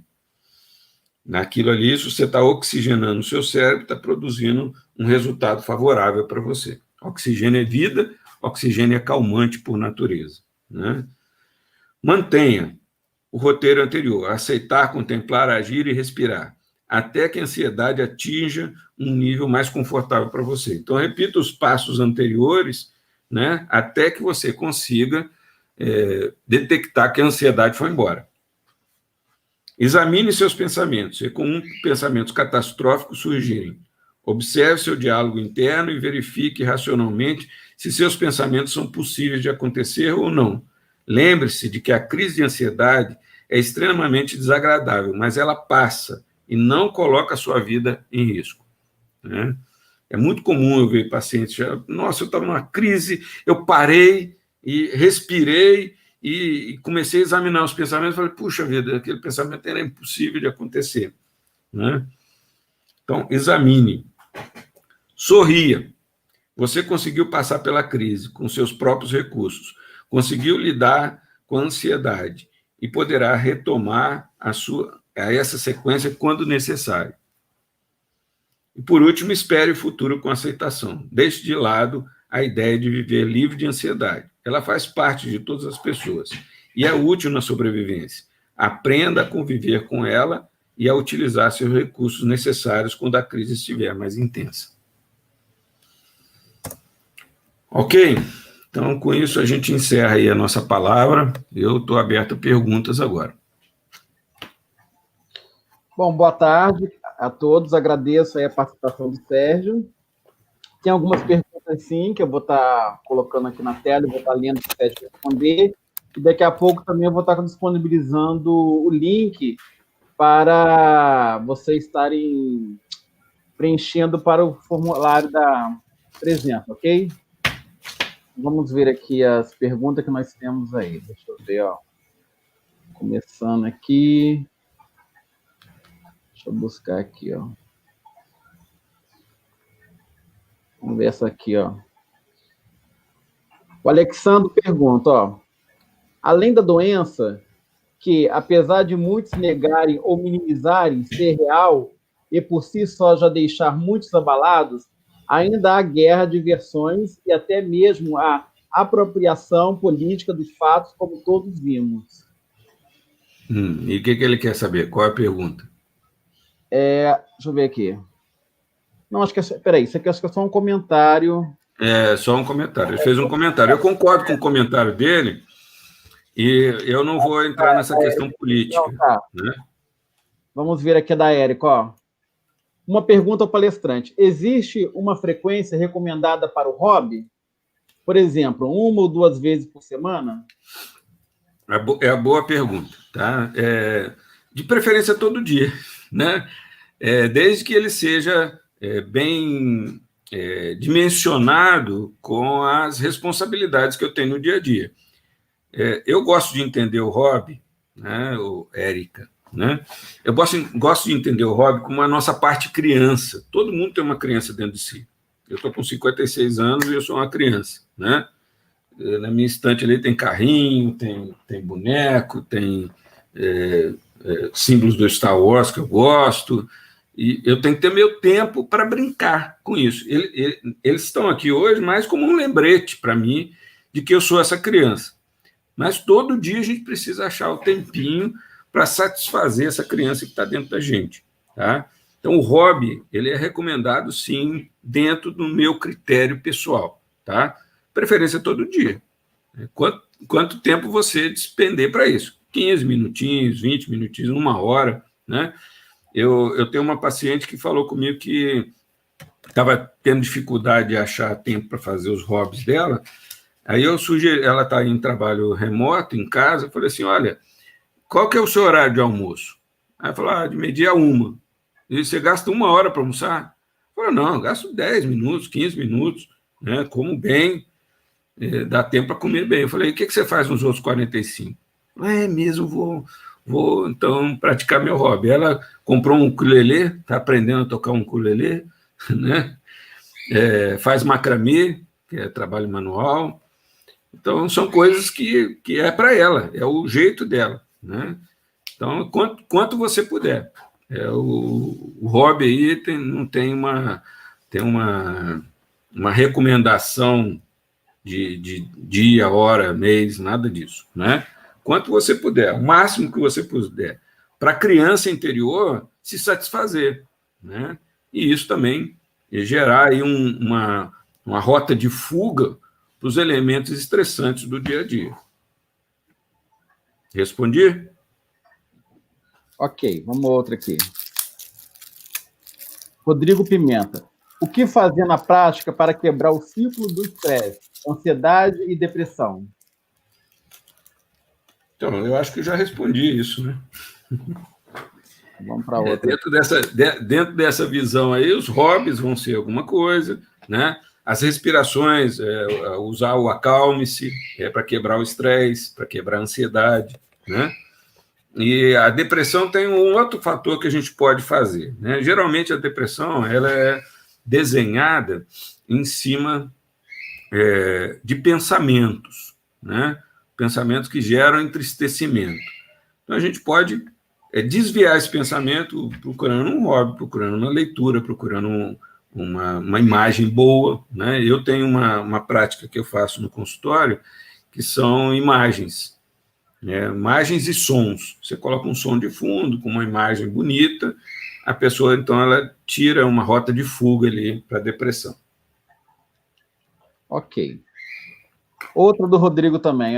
Naquilo ali, se você está oxigenando o seu cérebro, está produzindo um resultado favorável para você. Oxigênio é vida, oxigênio é calmante por natureza, né? Mantenha o roteiro anterior: aceitar, contemplar, agir e respirar, até que a ansiedade atinja um nível mais confortável para você. Então, repita os passos anteriores, né, até que você consiga detectar que a ansiedade foi embora. Examine seus pensamentos e, com pensamentos catastróficos surgirem, observe seu diálogo interno e verifique racionalmente se seus pensamentos são possíveis de acontecer ou não. Lembre-se de que a crise de ansiedade é extremamente desagradável, mas ela passa e não coloca a sua vida em risco, né? É muito comum eu ver pacientes, nossa, eu estava numa crise, eu parei e respirei e comecei a examinar os pensamentos e falei, puxa vida, aquele pensamento era impossível de acontecer, né? Então, examine. Sorria. Você conseguiu passar pela crise com seus próprios recursos, conseguiu lidar com a ansiedade e poderá retomar essa sequência quando necessário. E, por último, espere o futuro com aceitação. Deixe de lado a ideia de viver livre de ansiedade. Ela faz parte de todas as pessoas e é útil na sobrevivência. Aprenda a conviver com ela e a utilizar seus recursos necessários quando a crise estiver mais intensa. Ok? Então, com isso, a gente encerra aí a nossa palavra. Eu estou aberto a perguntas agora. Bom, boa tarde a todos. Agradeço aí a participação do Sérgio. Tem algumas perguntas, sim, que eu vou estar colocando aqui na tela, eu vou estar lendo para o Sérgio responder. E daqui a pouco também eu vou estar disponibilizando o link para vocês estarem preenchendo para o formulário da presença, ok? Vamos ver aqui as perguntas que nós temos aí. Deixa eu ver, ó. Começando aqui. Deixa eu buscar aqui, ó. Vamos ver essa aqui, ó. O Alexandre pergunta, ó. Além da doença, que, apesar de muitos negarem ou minimizarem ser real e por si só já deixar muitos abalados, ainda há guerra de versões e até mesmo a apropriação política dos fatos, como todos vimos. E o que ele quer saber? Qual é a pergunta? Deixa eu ver aqui. Não, acho que é... Peraí, isso aqui acho que é só um comentário. É só um comentário. Ele fez um comentário. Eu concordo com o comentário dele e eu não vou entrar nessa questão política. Não, tá. Né? Vamos ver aqui a da Érica, ó. Uma pergunta ao palestrante. Existe uma frequência recomendada para o hobby? Por exemplo, 1 ou 2 vezes por semana? É a boa pergunta, tá? De preferência todo dia, né? Desde que ele seja bem dimensionado com as responsabilidades que eu tenho no dia a dia. Eu gosto de entender o hobby, né, Érica, né? Eu gosto de entender o hobby como a nossa parte criança. Todo mundo tem uma criança dentro de si. Eu estou com 56 anos e eu sou uma criança, né? Na minha estante ali tem carrinho, tem boneco, tem símbolos do Star Wars que eu gosto, e eu tenho que ter meu tempo para brincar com isso. Eles estão aqui hoje mais como um lembrete para mim de que eu sou essa criança. Mas todo dia a gente precisa achar o tempinho para satisfazer essa criança que está dentro da gente, tá? Então, o hobby, ele é recomendado, sim, dentro do meu critério pessoal, tá? Preferência todo dia. Quanto tempo você despender para isso? 15 minutinhos, 20 minutinhos, 1 hora, né? Eu tenho uma paciente que falou comigo que estava tendo dificuldade de achar tempo para fazer os hobbies dela. Aí eu sugeri, ela está em trabalho remoto, em casa, eu falei assim, olha, qual que é o seu horário de almoço? Aí ela falou, de meio-dia a 1. E você gasta 1 hora para almoçar? Eu falei, não, eu gasto 10 minutos, 15 minutos, né? Como bem, dá tempo para comer bem. Eu falei, o que você faz nos outros 45? Mesmo, vou então praticar meu hobby. Ela comprou um ukulele, está aprendendo a tocar um ukulele, né? Faz macramê, que é trabalho manual. Então, são coisas que é para ela, é o jeito dela, né? Então, quanto você puder. O hobby aí não tem uma recomendação de dia, hora, mês, nada disso, né? quanto você puder, o máximo que você puder, para a criança interior se satisfazer, né? E isso também gerar aí uma rota de fuga para os elementos estressantes do dia a dia. Respondi? Ok, vamos outra aqui. Rodrigo Pimenta. O que fazer na prática para quebrar o ciclo do estresse, ansiedade e depressão? Então, eu acho que eu já respondi isso, né? Vamos para outra. Dentro dessa visão aí, os hobbies vão ser alguma coisa, né? As respirações, usar o acalme-se, para quebrar o estresse, para quebrar a ansiedade, né? E a depressão tem um outro fator que a gente pode fazer, né? Geralmente a depressão ela é desenhada em cima de pensamentos, né? Pensamentos que geram entristecimento. Então a gente pode desviar esse pensamento procurando um hobby, procurando uma leitura, procurando uma imagem boa, né? Eu tenho uma prática que eu faço no consultório que são imagens. Imagens e sons. Você coloca um som de fundo com uma imagem bonita, a pessoa, então, ela tira uma rota de fuga ali para a depressão. Ok. Outra do Rodrigo também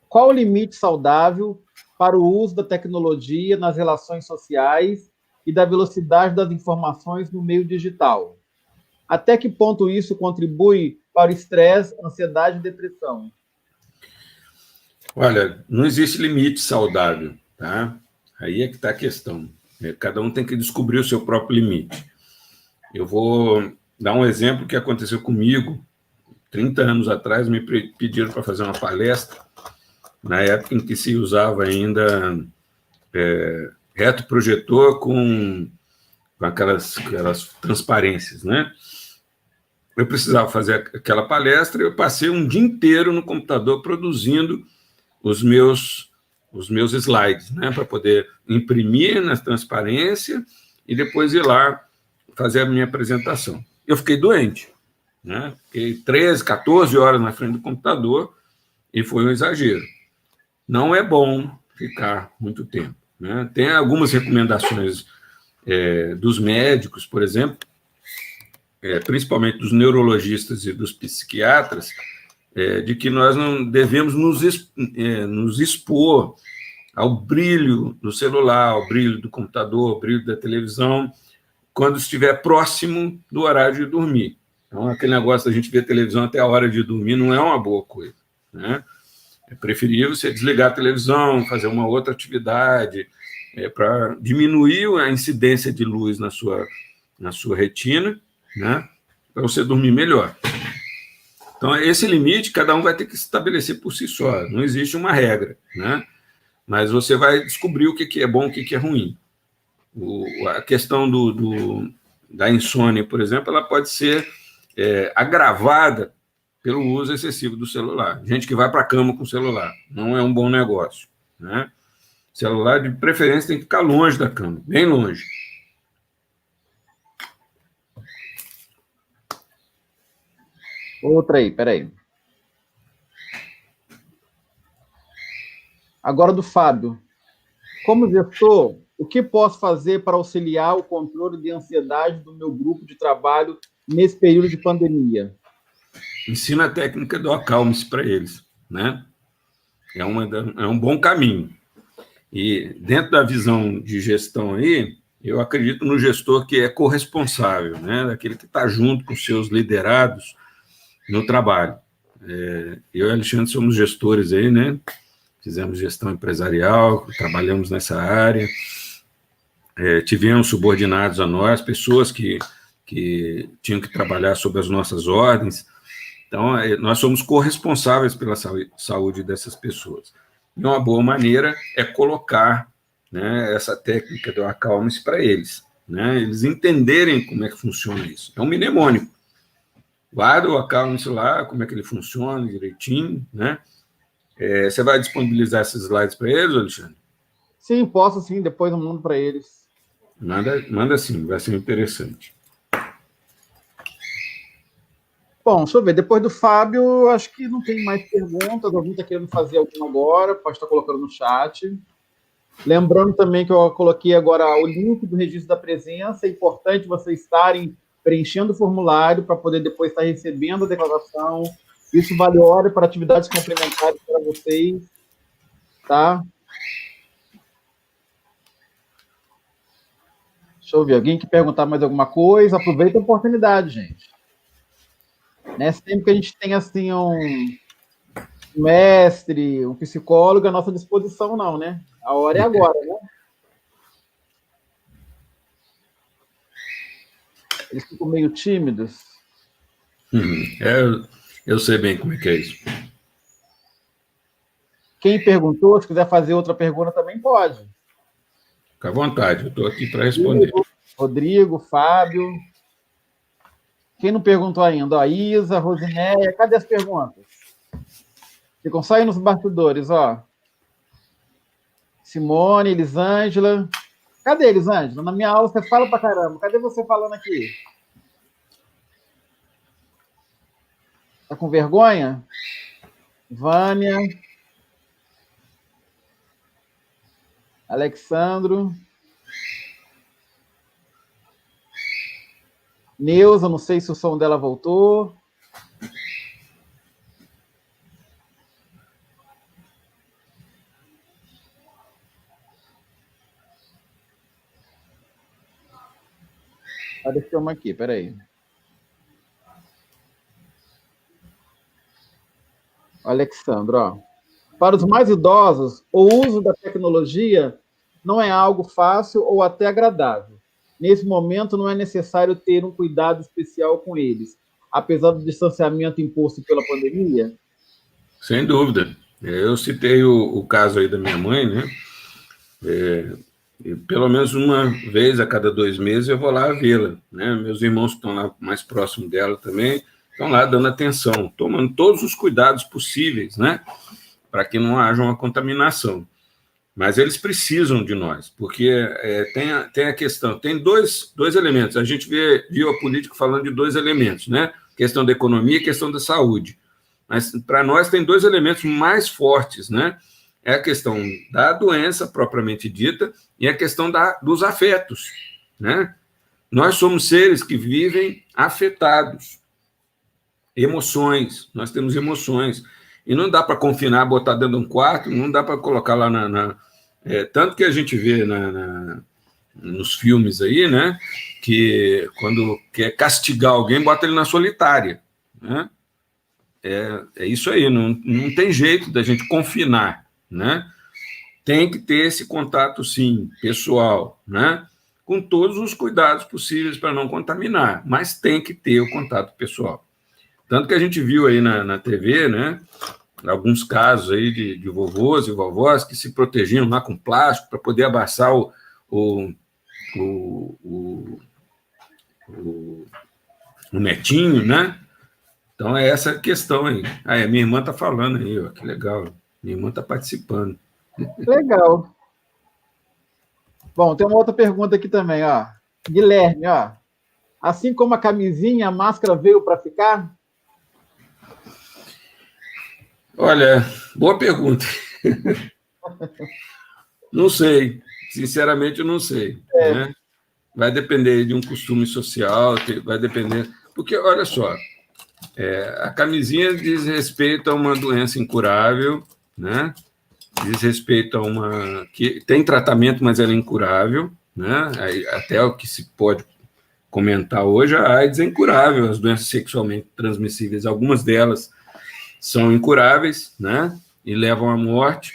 qual o limite saudável para o uso da tecnologia nas relações sociais e da velocidade das informações no meio digital? Até que ponto isso contribui para o estresse, ansiedade e depressão? Olha, não existe limite saudável, tá? Aí é que está a questão. Cada um tem que descobrir o seu próprio limite. Eu vou dar um exemplo que aconteceu comigo. 30 anos atrás, me pediram para fazer uma palestra, na época em que se usava ainda retroprojetor com aquelas transparências, né? Eu precisava fazer aquela palestra, eu passei um dia inteiro no computador produzindo os meus slides, né, para poder imprimir na transparência e depois ir lá fazer a minha apresentação. Eu fiquei doente, né? Fiquei 13, 14 horas na frente do computador e foi um exagero. Não é bom ficar muito tempo, né? Tem algumas recomendações dos médicos, por exemplo, principalmente dos neurologistas e dos psiquiatras, de que nós não devemos nos expor ao brilho do celular, ao brilho do computador, ao brilho da televisão, quando estiver próximo do horário de dormir. Então, aquele negócio da gente ver televisão até a hora de dormir não é uma boa coisa, né? É preferível você desligar a televisão, fazer uma outra atividade, para diminuir a incidência de luz na sua retina, né? Para você dormir melhor. Então, esse limite, cada um vai ter que estabelecer por si só. Não existe uma regra, né? Mas você vai descobrir o que é bom e o que é ruim. A questão da insônia, por exemplo, ela pode ser agravada pelo uso excessivo do celular. Gente que vai para a cama com o celular. Não é um bom negócio, né? Celular, de preferência, tem que ficar longe da cama, bem longe. Outra aí, peraí. Agora do Fábio. Como gestor, o que posso fazer para auxiliar o controle de ansiedade do meu grupo de trabalho nesse período de pandemia? Ensina a técnica do acalme-se para eles, né? É um bom caminho. E dentro da visão de gestão aí, eu acredito no gestor que é corresponsável, né? Daquele que está junto com seus liderados no trabalho. Eu e o Alexandre somos gestores aí, né? Fizemos gestão empresarial, trabalhamos nessa área, tivemos subordinados a nós, pessoas que tinham que trabalhar sob as nossas ordens. Então, nós somos corresponsáveis pela saúde dessas pessoas. E uma boa maneira é colocar, né, essa técnica do acalme-se para eles, né, eles entenderem como é que funciona isso. É um mnemônico. Guarda o acalme-se lá, como é que ele funciona direitinho, né? Você vai disponibilizar esses slides para eles, Alexandre? Sim, posso sim, depois eu mando para eles. Manda sim, vai ser interessante. Bom, deixa eu ver. Depois do Fábio, acho que não tem mais perguntas. Alguém está querendo fazer alguma agora, pode estar colocando no chat. Lembrando também que eu coloquei agora o link do registro da presença. É importante vocês estarem preenchendo o formulário para poder depois estar recebendo a declaração. Isso vale hora para atividades complementares para vocês, tá? Deixa eu ver. Alguém que perguntar mais alguma coisa? Aproveita a oportunidade, gente. Não é sempre que a gente tem assim um mestre, um psicólogo à nossa disposição, não, né? A hora é agora, né? Eles ficam meio tímidos. Eu sei bem como é que é isso. Quem perguntou, se quiser fazer outra pergunta, também pode. Fica à vontade, eu estou aqui para responder. Rodrigo, Fábio. Quem não perguntou ainda? Ó, Isa, Rosinéia, cadê as perguntas? Ficam só aí nos bastidores, ó. Simone, Elisângela. Cadê, Elisângela? Na minha aula você fala pra caramba. Cadê você falando aqui? Tá com vergonha? Vânia. Alexandro. Neuza, não sei se o som dela voltou. Deixa uma aqui, peraí. Alexandro, ó. Para os mais idosos, o uso da tecnologia não é algo fácil ou até agradável. Nesse momento, não é necessário ter um cuidado especial com eles, apesar do distanciamento imposto pela pandemia? Sem dúvida. Eu citei o caso aí da minha mãe, né? Pelo menos uma vez a cada 2 meses eu vou lá vê-la, né? Meus irmãos que estão lá mais próximo dela também estão lá dando atenção, tomando todos os cuidados possíveis, né? Para que não haja uma contaminação. Mas eles precisam de nós, porque tem a questão, tem dois elementos. A gente viu a política falando de 2 elementos, né? Questão da economia e questão da saúde. Mas para nós tem 2 elementos mais fortes, né? É a questão da doença propriamente dita e a questão dos afetos, né? Nós somos seres que vivem afetados, emoções, nós temos emoções. E não dá para confinar, botar dentro de um quarto, não dá para colocar lá tanto que a gente vê nos filmes aí, né? Que quando quer castigar alguém, bota ele na solitária, né? É isso aí, não tem jeito da gente confinar, né? Tem que ter esse contato, sim, pessoal, né? Com todos os cuidados possíveis para não contaminar, mas tem que ter o contato pessoal. Tanto que a gente viu aí na TV, né? Alguns casos aí de vovôs e vovós que se protegiam lá com plástico para poder abraçar o netinho, né? Então, é essa questão aí. Minha irmã está falando aí, ó, que legal. Minha irmã está participando. Legal. Bom, tem uma outra pergunta aqui também, ó. Guilherme, ó. Assim como a camisinha, a máscara veio para ficar? Olha, boa pergunta. Não sei. Sinceramente, eu não sei. Né? Vai depender de um costume social, vai depender... Porque, olha só, a camisinha diz respeito a uma doença incurável, né? Diz respeito a uma... que tem tratamento, mas ela é incurável, né? Até o que se pode comentar hoje, a AIDS é incurável, as doenças sexualmente transmissíveis, algumas delas são incuráveis, né? E levam à morte.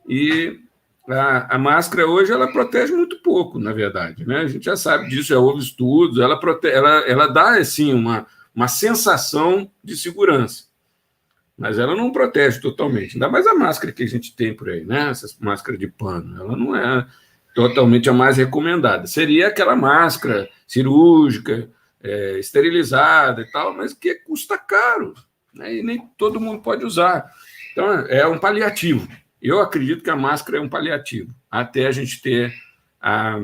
E a máscara hoje ela protege muito pouco, na verdade, né? A gente já sabe disso, já houve estudos, ela dá assim uma sensação de segurança, mas ela não protege totalmente. Ainda mais a máscara que a gente tem por aí, né? Essa máscara de pano, ela não é totalmente a mais recomendada. Seria aquela máscara cirúrgica, esterilizada e tal, mas que custa caro, né? E nem todo mundo pode usar. Então, é um paliativo. Eu acredito que a máscara é um paliativo, até a gente ter a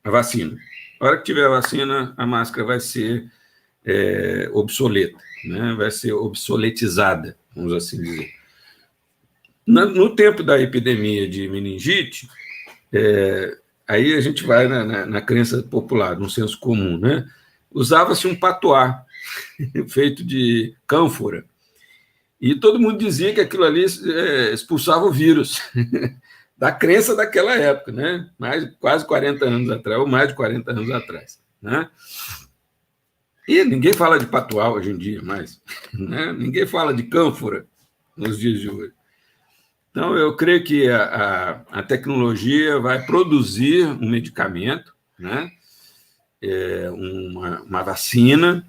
vacina. Na hora que tiver a vacina, a máscara vai ser obsoleta, né? Vai ser obsoletizada, vamos assim dizer. No tempo da epidemia de meningite, aí a gente vai na crença popular, no senso comum, né? Usava-se um patuá feito de cânfora, e todo mundo dizia que aquilo ali expulsava o vírus, da crença daquela época, né? Quase 40 anos atrás, ou mais de 40 anos atrás, né? E ninguém fala de patuá hoje em dia mais, né? Ninguém fala de cânfora nos dias de hoje. Então, eu creio que a tecnologia vai produzir um medicamento, né? Uma vacina,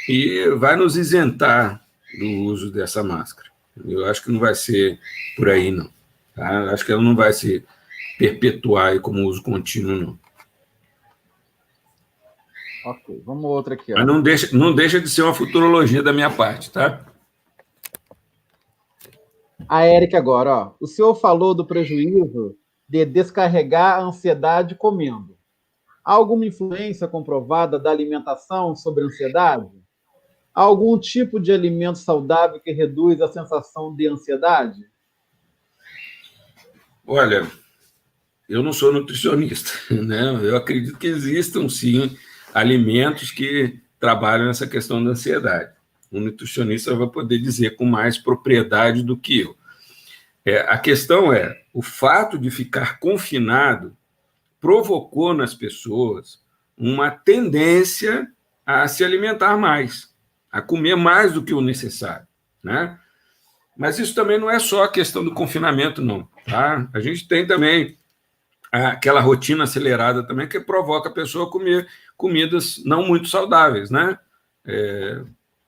e vai nos isentar do uso dessa máscara. Eu acho que não vai ser por aí, não. Tá? Acho que ela não vai se perpetuar aí como uso contínuo, não. Ok, vamos outra aqui. Ó. Mas não deixa de ser uma futurologia da minha parte, tá? A Érica agora, ó. O senhor falou do prejuízo de descarregar a ansiedade comendo. Há alguma influência comprovada da alimentação sobre a ansiedade? Há algum tipo de alimento saudável que reduz a sensação de ansiedade? Olha, eu não sou nutricionista, né? Eu acredito que existam, sim, alimentos que trabalham nessa questão da ansiedade. O nutricionista vai poder dizer com mais propriedade do que eu. A questão é, o fato de ficar confinado provocou nas pessoas uma tendência a se alimentar mais, a comer mais do que o necessário, né? Mas isso também não é só a questão do confinamento, não, tá? A gente tem também aquela rotina acelerada também que provoca a pessoa a comer comidas não muito saudáveis, né?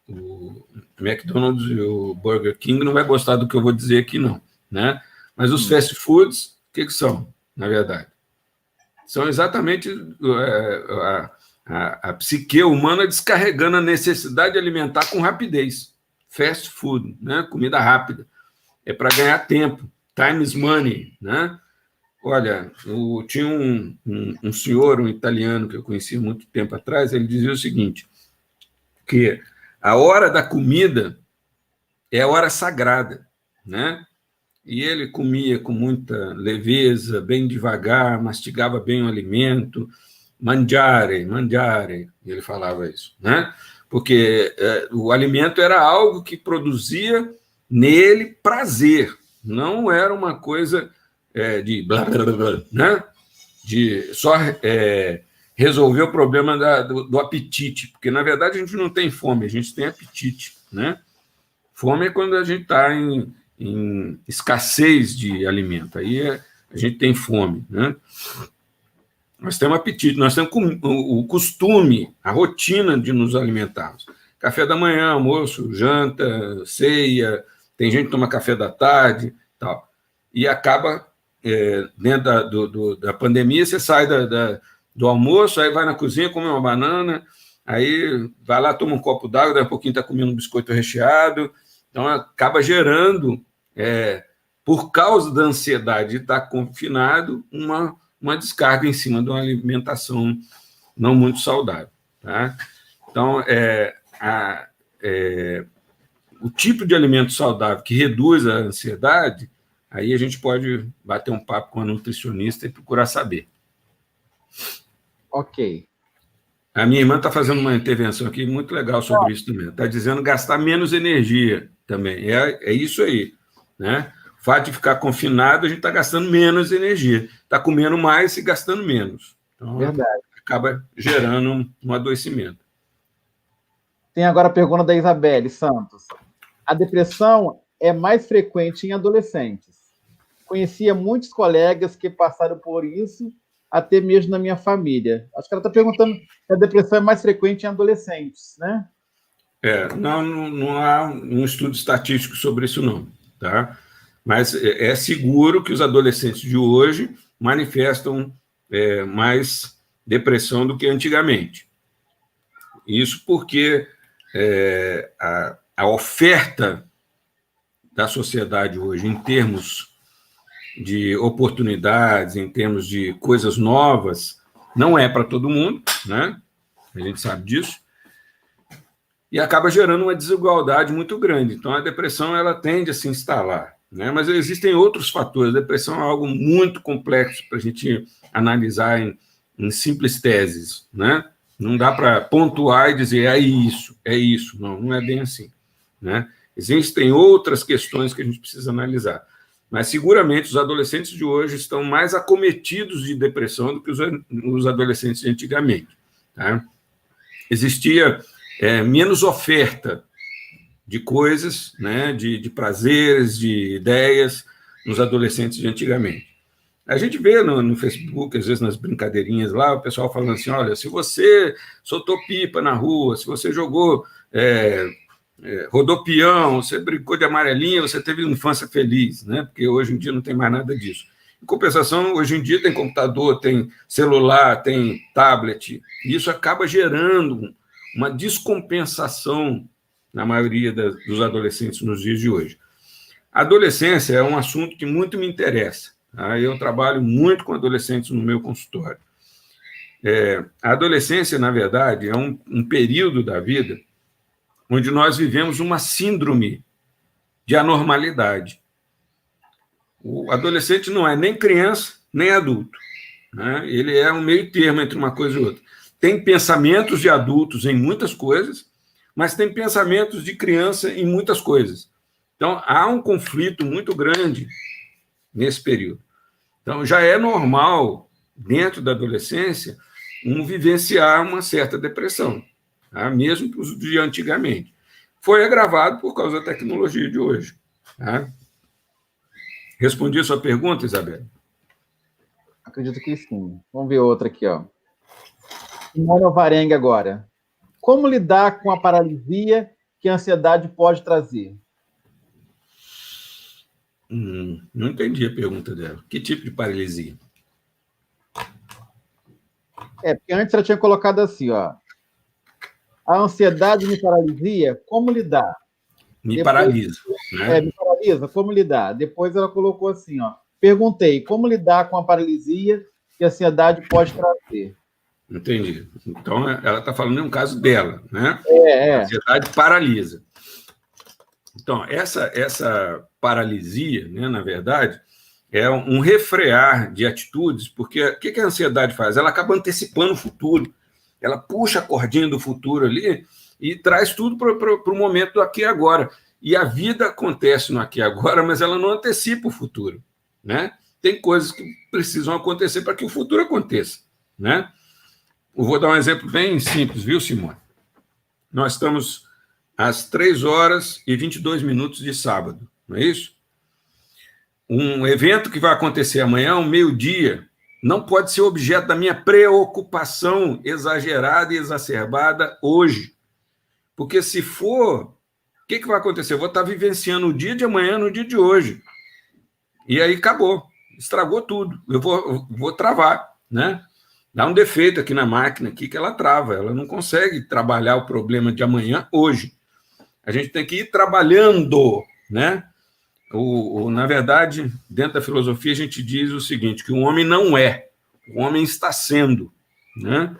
O McDonald's e o Burger King não vai gostar do que eu vou dizer aqui, não, né? Mas os fast foods, o que são, na verdade? São exatamente a psique humana descarregando a necessidade alimentar com rapidez. Fast food, né? Comida rápida. É para ganhar tempo. Time is money, né? Olha, tinha um senhor, um italiano que eu conheci muito tempo atrás, ele dizia o seguinte, que a hora da comida é a hora sagrada, né? E ele comia com muita leveza, bem devagar, mastigava bem o alimento, mangiare, ele falava isso, né? Porque o alimento era algo que produzia nele prazer, não era uma coisa de blá, blá, blá, blá, né? De só resolver o problema do apetite, porque, na verdade, a gente não tem fome, a gente tem apetite, né? Fome é quando a gente está em escassez de alimento, aí a gente tem fome, né? Nós temos apetite, nós temos o costume, a rotina de nos alimentarmos. Café da manhã, almoço, janta, ceia, tem gente que toma café da tarde, tal. E acaba, dentro da pandemia, você sai do almoço, aí vai na cozinha, come uma banana, aí vai lá, toma um copo d'água, daqui a pouquinho está comendo um biscoito recheado. Então, acaba gerando, por causa da ansiedade de estar confinado, uma descarga em cima de uma alimentação não muito saudável. Tá? Então, o tipo de alimento saudável que reduz a ansiedade, aí a gente pode bater um papo com a nutricionista e procurar saber. Ok. A minha irmã está fazendo uma intervenção aqui muito legal sobre isso também. Está dizendo gastar menos energia também. É isso aí, né? O fato de ficar confinado, a gente está gastando menos energia. Está comendo mais e gastando menos. Então, verdade. Acaba gerando um adoecimento. Tem agora a pergunta da Isabelle Santos. A depressão é mais frequente em adolescentes. Conhecia muitos colegas que passaram por isso, até mesmo na minha família. Acho que ela está perguntando se a depressão é mais frequente em adolescentes, né? Não há um estudo estatístico sobre isso, não. Tá? Mas é seguro que os adolescentes de hoje manifestam mais depressão do que antigamente. Isso porque a oferta da sociedade hoje, em termos de oportunidades, em termos de coisas novas, não é para todo mundo, né? A gente sabe disso. e acaba gerando uma desigualdade muito grande. Então, a depressão ela tende a se instalar, né? Mas existem outros fatores. A depressão é algo muito complexo para a gente analisar em simples teses, né? Não dá para pontuar e dizer é isso. Não, não é bem assim, né? Existem outras questões que a gente precisa analisar. Mas, seguramente, os adolescentes de hoje estão mais acometidos de depressão do que os adolescentes de antigamente, tá? Existia menos oferta de coisas, né, de prazeres, de ideias nos adolescentes de antigamente. A gente vê no Facebook, às vezes nas brincadeirinhas lá, o pessoal falando assim, olha, se você soltou pipa na rua, se você jogou rodopião, você brincou de amarelinha, você teve uma infância feliz, né? Porque hoje em dia não tem mais nada disso. Em compensação, hoje em dia tem computador, tem celular, tem tablet, e isso acaba gerando uma descompensação na maioria dos adolescentes nos dias de hoje. A adolescência é um assunto que muito me interessa. Tá? Eu trabalho muito com adolescentes no meu consultório. A adolescência, na verdade, é um período da vida onde nós vivemos uma síndrome de anormalidade. O adolescente não é nem criança, nem adulto, né? Ele é um meio termo entre uma coisa e outra. Tem pensamentos de adultos em muitas coisas, mas tem pensamentos de criança em muitas coisas. Então, há um conflito muito grande nesse período. Então, já é normal, dentro da adolescência, vivenciar uma certa depressão, tá? Mesmo para os de antigamente. Foi agravado por causa da tecnologia de hoje. Tá? Respondi a sua pergunta, Isabel? Acredito que sim. Vamos ver outra aqui, ó. Simone Alvarenga agora. Como lidar com a paralisia que a ansiedade pode trazer? Não entendi a pergunta dela. Que tipo de paralisia? Porque antes ela tinha colocado assim, ó. A ansiedade me paralisia, como lidar? Paralisa. Né? Me paralisa, como lidar? Depois ela colocou assim, ó. Perguntei, como lidar com a paralisia que a ansiedade pode trazer? Entendi. Então, ela está falando em um caso dela, né? A ansiedade paralisa. Então, essa paralisia, né, na verdade, é um refrear de atitudes, porque o que a ansiedade faz? Ela acaba antecipando o futuro. Ela puxa a cordinha do futuro ali e traz tudo para o momento do aqui e agora. E a vida acontece no aqui e agora, mas ela não antecipa o futuro, né? Tem coisas que precisam acontecer para que o futuro aconteça, né? Eu vou dar um exemplo bem simples, viu, Simone? Nós estamos às 3h22 de sábado, não é isso? Um evento que vai acontecer amanhã, ao meio-dia, não pode ser objeto da minha preocupação exagerada e exacerbada hoje. Porque se for, o que vai acontecer? Eu vou estar vivenciando o dia de amanhã no dia de hoje. E aí acabou, estragou tudo. Eu vou travar, né? Dá um defeito aqui na máquina aqui que ela trava, ela não consegue trabalhar o problema de amanhã hoje. A gente tem que ir trabalhando, né? Na verdade, dentro da filosofia, a gente diz o seguinte, que o homem não é, o homem está sendo, né?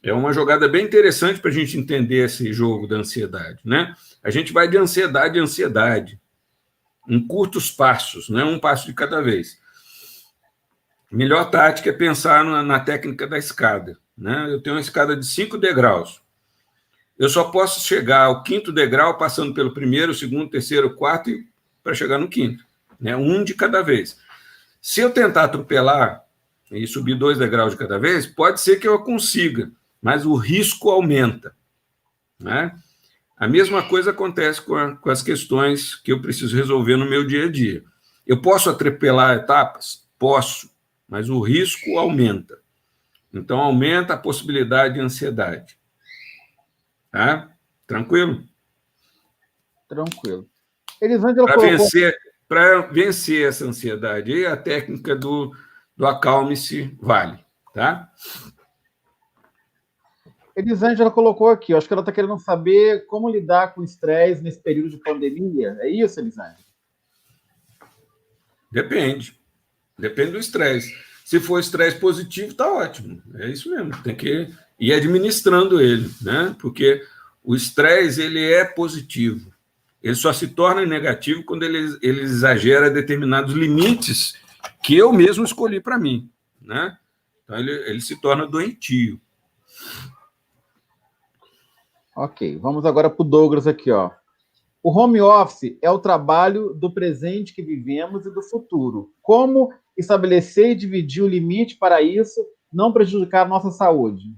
É uma jogada bem interessante para a gente entender esse jogo da ansiedade, né? A gente vai de ansiedade em ansiedade, em curtos passos, né? Um passo de cada vez. A melhor tática é pensar na técnica da escada, né? Eu tenho uma escada de 5 degraus. Eu só posso chegar ao 5º degrau passando pelo primeiro, segundo, terceiro, quarto para chegar no 5º, né? Um de cada vez. Se eu tentar atropelar e subir 2 degraus de cada vez, pode ser que eu consiga, mas o risco aumenta, né? A mesma coisa acontece com as questões que eu preciso resolver no meu dia a dia. Eu posso atropelar etapas? Posso, mas o risco aumenta. Então, aumenta a possibilidade de ansiedade. Tá? Tranquilo? Tranquilo. Elisângela colocou... Para vencer essa ansiedade, aí a técnica do acalme-se vale, tá? Elisângela colocou aqui, acho que ela está querendo saber como lidar com o estresse nesse período de pandemia. É isso, Elisângela? Depende do estresse. Se for estresse positivo, está ótimo. É isso mesmo. Tem que ir administrando ele, né? Porque o estresse ele é positivo. Ele só se torna negativo quando ele exagera determinados limites que eu mesmo escolhi para mim, né? Então, ele se torna doentio. Ok, vamos agora para o Douglas aqui, ó. O home office é o trabalho do presente que vivemos e do futuro. Como estabelecer e dividir o limite para isso não prejudicar a nossa saúde?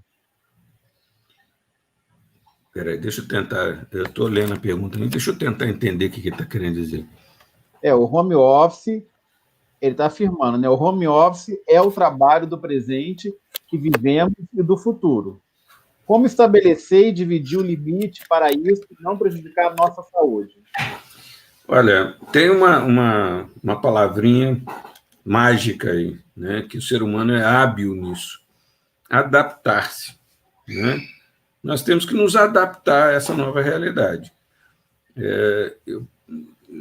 Peraí, deixa eu tentar. Eu estou lendo a pergunta, deixa eu tentar entender o que ele está querendo dizer. O home office, ele está afirmando, né? O home office é o trabalho do presente que vivemos e do futuro. Como estabelecer e dividir o limite para isso não prejudicar a nossa saúde? Olha, tem uma palavrinha mágica aí, né? Que o ser humano é hábil nisso. Adaptar-se, né? Nós temos que nos adaptar a essa nova realidade.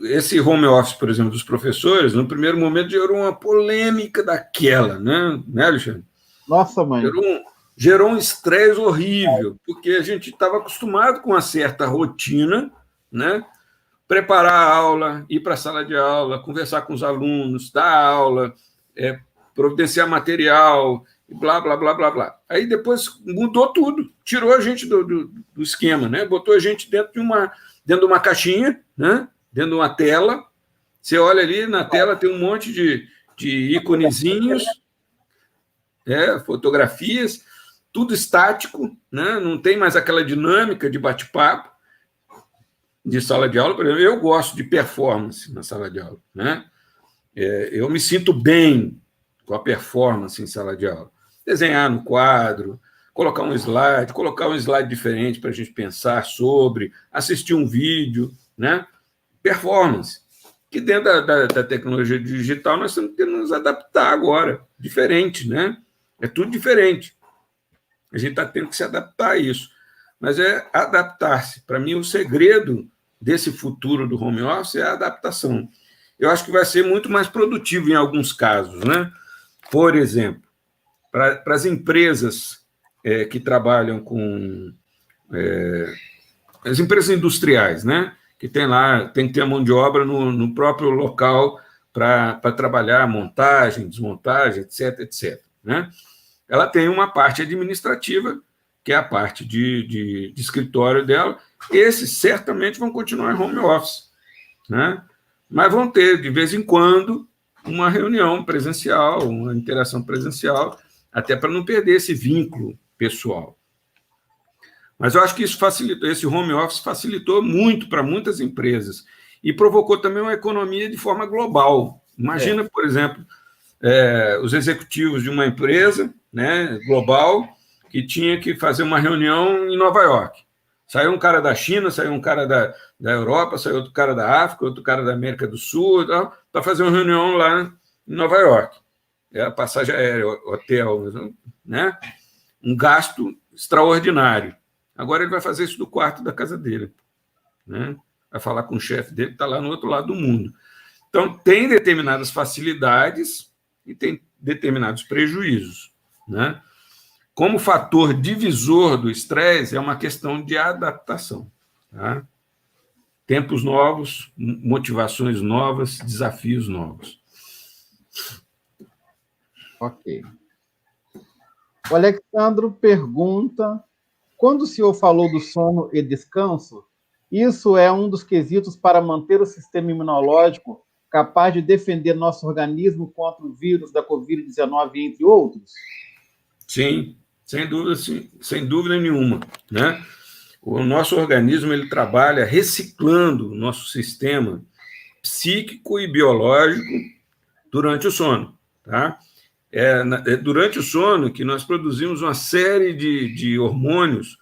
Esse home office, por exemplo, dos professores, no primeiro momento gerou uma polêmica daquela, né, Alexandre? Nossa, mãe. Gerou um estresse horrível, porque a gente estava acostumado com uma certa rotina, né? Preparar a aula, ir para a sala de aula, conversar com os alunos, dar aula, providenciar material, blá, blá, blá, blá, blá. Aí depois mudou tudo, tirou a gente do esquema, né? Botou a gente dentro de uma caixinha, né? Dentro de uma tela. Você olha ali, na tela tem um monte de íconezinhos, fotografias, tudo estático, né? Não tem mais aquela dinâmica de bate-papo de sala de aula. Por exemplo, eu gosto de performance na sala de aula, né? Eu me sinto bem com a performance em sala de aula. Desenhar no quadro, colocar um slide diferente para a gente pensar sobre, assistir um vídeo, né? Performance. Que dentro da tecnologia digital nós temos que nos adaptar agora. Diferente, né? É tudo diferente. A gente está tendo que se adaptar a isso. Mas é adaptar-se. Para mim, o segredo desse futuro do home office é a adaptação. Eu acho que vai ser muito mais produtivo em alguns casos, né? Por exemplo, para as empresas que trabalham com as empresas industriais, né? Que tem que ter a mão de obra no próprio local para trabalhar montagem, desmontagem, etc, etc, né? Ela tem uma parte administrativa, que é a parte de escritório dela. Esses certamente vão continuar em home office, né? Mas vão ter, de vez em quando, uma reunião presencial, uma interação presencial, até para não perder esse vínculo pessoal. Mas eu acho que isso facilitou, esse home office facilitou muito para muitas empresas e provocou também uma economia de forma global. Imagina, por exemplo, os executivos de uma empresa, né, global, que tinha que fazer uma reunião em Nova York. Saiu um cara da China, saiu um cara da Europa, saiu outro cara da África, outro cara da América do Sul, para fazer uma reunião lá em Nova York. A passagem aérea, hotel, né? Um gasto extraordinário. Agora ele vai fazer isso do quarto da casa dele, né? Vai falar com o chefe dele que está lá no outro lado do mundo. Então, tem determinadas facilidades e tem determinados prejuízos, né? Como fator divisor do estresse é uma questão de adaptação, tá? Tempos novos, motivações novas, desafios novos. Ok. O Alexandro pergunta: quando o senhor falou do sono e descanso, isso é um dos quesitos para manter o sistema imunológico capaz de defender nosso organismo contra o vírus da Covid-19, entre outros? Sim, sem dúvida nenhuma, né? O nosso organismo ele trabalha reciclando o nosso sistema psíquico e biológico durante o sono, tá? É durante o sono que nós produzimos uma série de hormônios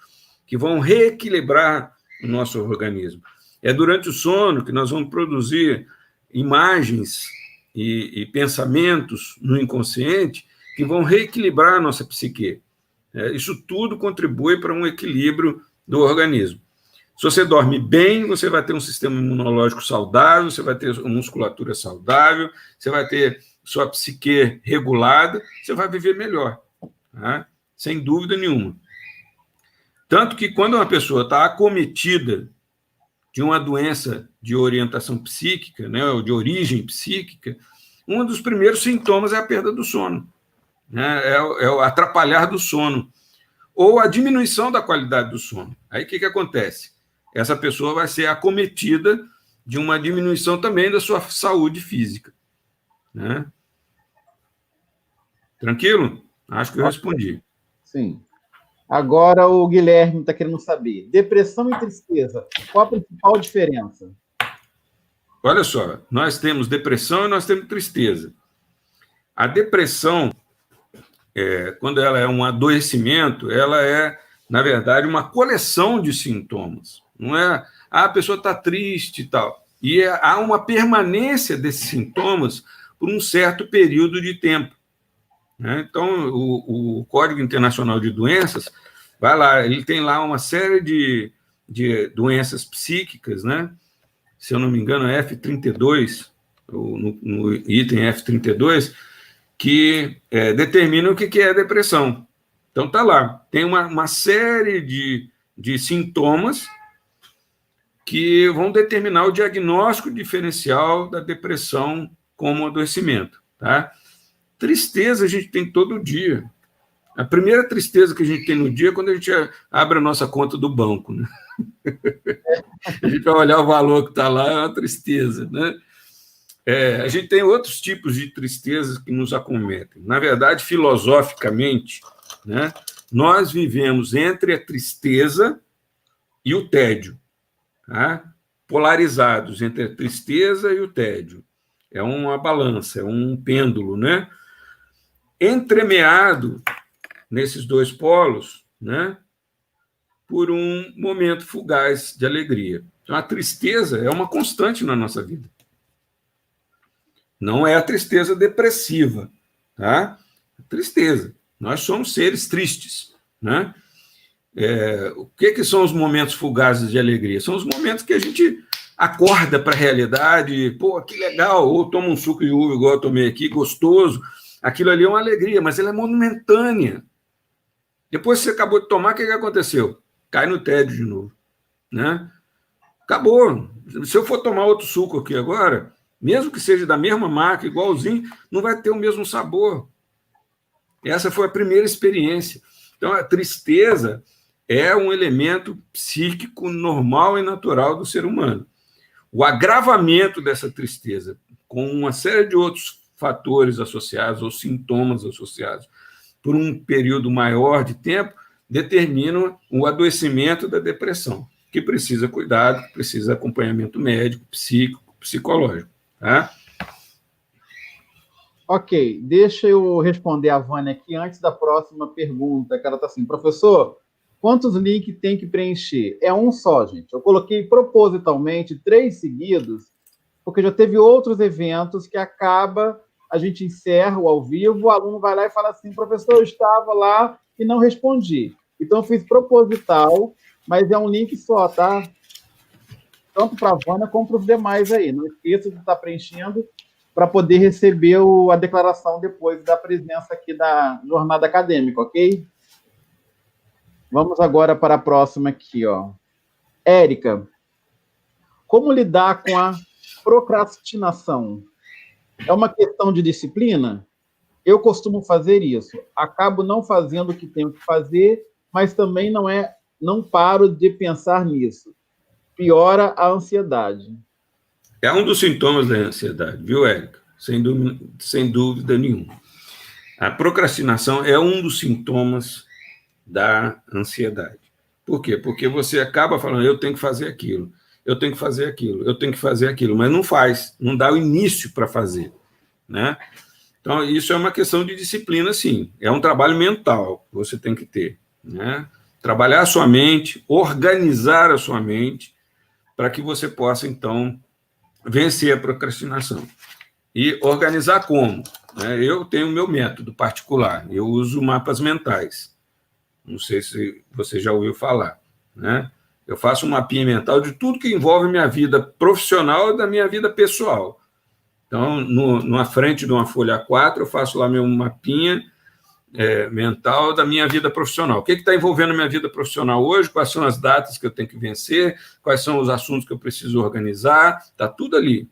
que vão reequilibrar o nosso organismo. É durante o sono que nós vamos produzir imagens e pensamentos no inconsciente que vão reequilibrar a nossa psique. Isso tudo contribui para um equilíbrio do organismo. Se você dorme bem, você vai ter um sistema imunológico saudável, você vai ter uma musculatura saudável, você vai ter sua psique regulada, você vai viver melhor, tá? Sem dúvida nenhuma. Tanto que quando uma pessoa está acometida de uma doença de orientação psíquica, né, ou de origem psíquica, um dos primeiros sintomas é a perda do sono, né, é o atrapalhar do sono, ou a diminuição da qualidade do sono. Aí o que acontece? Essa pessoa vai ser acometida de uma diminuição também da sua saúde física. Né? Tranquilo? Acho que eu respondi. Sim. Agora o Guilherme está querendo saber. Depressão e tristeza, qual a principal diferença? Olha só, nós temos depressão e nós temos tristeza. A depressão, quando ela é um adoecimento, ela é, na verdade, uma coleção de sintomas. Não é, a pessoa está triste e tal. E há uma permanência desses sintomas por um certo período de tempo. Né? Então, o Código Internacional de Doenças, vai lá, ele tem lá uma série de doenças psíquicas, né? Se eu não me engano, é F32, no item F32, que determinam o que é depressão. Então, está lá. Tem uma série de sintomas que vão determinar o diagnóstico diferencial da depressão como adoecimento. Tá? Tristeza a gente tem todo dia. A primeira tristeza que a gente tem no dia é quando a gente abre a nossa conta do banco. Né? A gente vai olhar o valor que está lá, é uma tristeza. Né? A gente tem outros tipos de tristezas que nos acometem. Na verdade, filosoficamente, né, nós vivemos entre a tristeza e o tédio, tá? Polarizados entre a tristeza e o tédio. É uma balança, é um pêndulo, né? Entremeado nesses dois polos, né, por um momento fugaz de alegria. Então, a tristeza é uma constante na nossa vida. Não é a tristeza depressiva, tá? A tristeza. Nós somos seres tristes, né? O que são os momentos fugazes de alegria? São os momentos que a gente acorda para a realidade, pô, que legal, ou toma um suco de uva igual eu tomei aqui, gostoso. Aquilo ali é uma alegria, mas ela é momentânea. Depois que você acabou de tomar, o que aconteceu? Cai no tédio de novo, né? Acabou. Se eu for tomar outro suco aqui agora, mesmo que seja da mesma marca, igualzinho, não vai ter o mesmo sabor. Essa foi a primeira experiência. Então, a tristeza é um elemento psíquico normal e natural do ser humano. O agravamento dessa tristeza, com uma série de outros fatores associados ou sintomas associados, por um período maior de tempo, determinam o adoecimento da depressão, que precisa cuidado, que precisa acompanhamento médico, psíquico, psicológico. Tá? Ok, deixa eu responder a Vânia aqui antes da próxima pergunta, que ela está assim, professor, quantos links tem que preencher? É um só, gente. Eu coloquei propositalmente 3 seguidos, porque já teve outros eventos que a gente encerra o ao vivo, o aluno vai lá e fala assim, professor, eu estava lá e não respondi. Então, eu fiz proposital, mas é um link só, tá? Tanto para a Vânia como para os demais aí. Não esqueça de estar preenchendo para poder receber a declaração depois da presença aqui da jornada acadêmica, ok? Vamos agora para a próxima aqui, ó. Érica, como lidar com a procrastinação? É uma questão de disciplina? Eu costumo fazer isso. Acabo não fazendo o que tenho que fazer, mas também não paro de pensar nisso. Piora a ansiedade. É um dos sintomas da ansiedade, viu, Érica? Sem dúvida nenhuma. A procrastinação é um dos sintomas da ansiedade. Por quê? Porque você acaba falando, eu tenho que fazer aquilo, eu tenho que fazer aquilo, eu tenho que fazer aquilo, mas não faz, não dá o início para fazer. Né? Então, isso é uma questão de disciplina, sim. É um trabalho mental que você tem que ter. Né? Trabalhar a sua mente, organizar a sua mente, para que você possa, então, vencer a procrastinação. E organizar como? Eu tenho o meu método particular, eu uso mapas mentais. Não sei se você já ouviu falar. Né? Eu faço um mapinha mental de tudo que envolve minha vida profissional e da minha vida pessoal. Então, na frente de uma folha A4, eu faço lá meu mapinha mental da minha vida profissional. O que está envolvendo a minha vida profissional hoje? Quais são as datas que eu tenho que vencer? Quais são os assuntos que eu preciso organizar? Está tudo ali,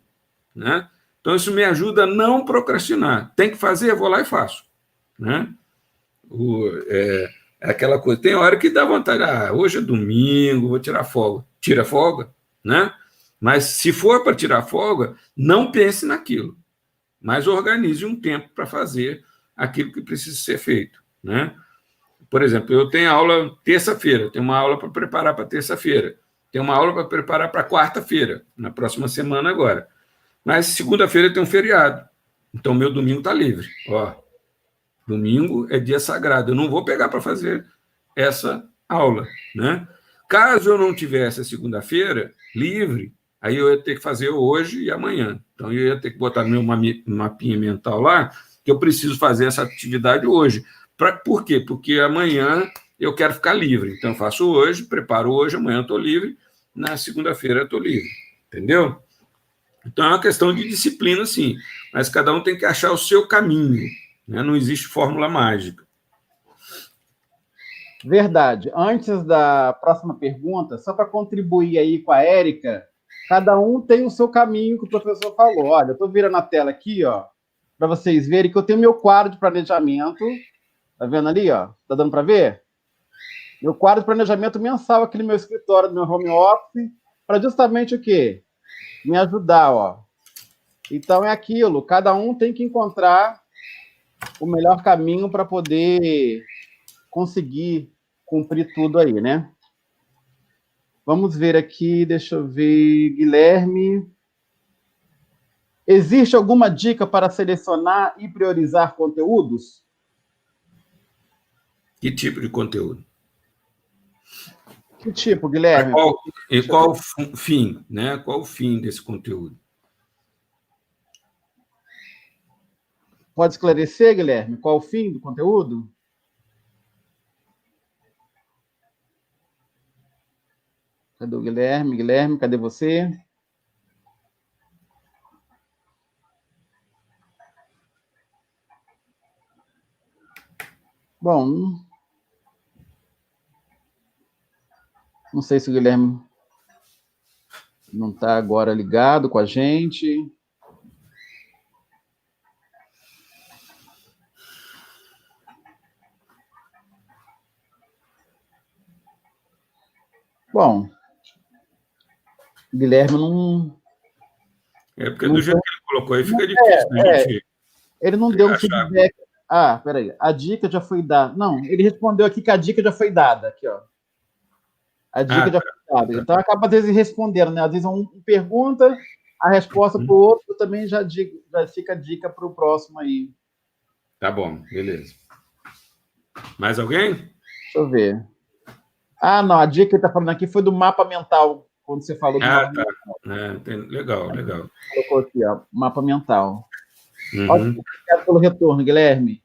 né? Então, isso me ajuda a não procrastinar. Tem que fazer, eu vou lá e faço, né? É aquela coisa. Tem hora que dá vontade. Hoje é domingo, vou tirar folga. Tira folga, né? Mas, se for para tirar folga, não pense naquilo, mas organize um tempo para fazer aquilo que precisa ser feito, né? Por exemplo, eu tenho aula terça-feira, tenho uma aula para preparar para terça-feira, tenho uma aula para preparar para quarta-feira, na próxima semana agora. Mas segunda-feira tem um feriado, então meu domingo está livre. Domingo é dia sagrado, eu não vou pegar para fazer essa aula, né? Caso eu não tivesse a segunda-feira livre, aí eu ia ter que fazer hoje e amanhã. Então, eu ia ter que botar no meu mapinha mental lá que eu preciso fazer essa atividade hoje. Por quê? Porque amanhã eu quero ficar livre. Então, eu faço hoje, preparo hoje, amanhã eu estou livre, na segunda-feira eu estou livre. Entendeu? Então, é uma questão de disciplina, sim. Mas cada um tem que achar o seu caminho, né? Não existe fórmula mágica. Verdade. Antes da próxima pergunta, só para contribuir aí com a Érica, cada um tem o seu caminho que o professor falou. Olha, eu estou virando a tela aqui, ó, para vocês verem que eu tenho meu quadro de planejamento. Tá vendo ali, ó? Tá dando para ver? Meu quadro de planejamento mensal aqui no meu escritório, no meu home office, para justamente o quê? Me ajudar, ó. Então é aquilo, cada um tem que encontrar o melhor caminho para poder conseguir cumprir tudo aí, né? Vamos ver aqui, deixa eu ver, Guilherme. Existe alguma dica para selecionar e priorizar conteúdos? Que tipo de conteúdo? Que tipo, Guilherme? Qual o fim, né? Qual o fim desse conteúdo? Pode esclarecer, Guilherme, qual o fim do conteúdo? Cadê o Guilherme? Guilherme, cadê você? Bom, não sei se o Guilherme não está agora ligado com a gente. Bom, o Guilherme não... Porque do jeito que ele colocou aí, fica difícil da gente... Ele não deu um feedback. Peraí, a dica já foi dada. Não, ele respondeu aqui que a dica já foi dada. Aqui, ó. A dica já foi dada. Então, acaba, às vezes, respondendo, né? Às vezes, um pergunta, a resposta para o outro também já fica a dica para o próximo aí. Tá bom, beleza. Mais alguém? Deixa eu ver. Não, a dica que ele está falando aqui foi do mapa mental, quando você falou do mapa mental. Legal. Colocou aqui, ó, mapa mental. Ótimo, obrigado pelo retorno, Guilherme.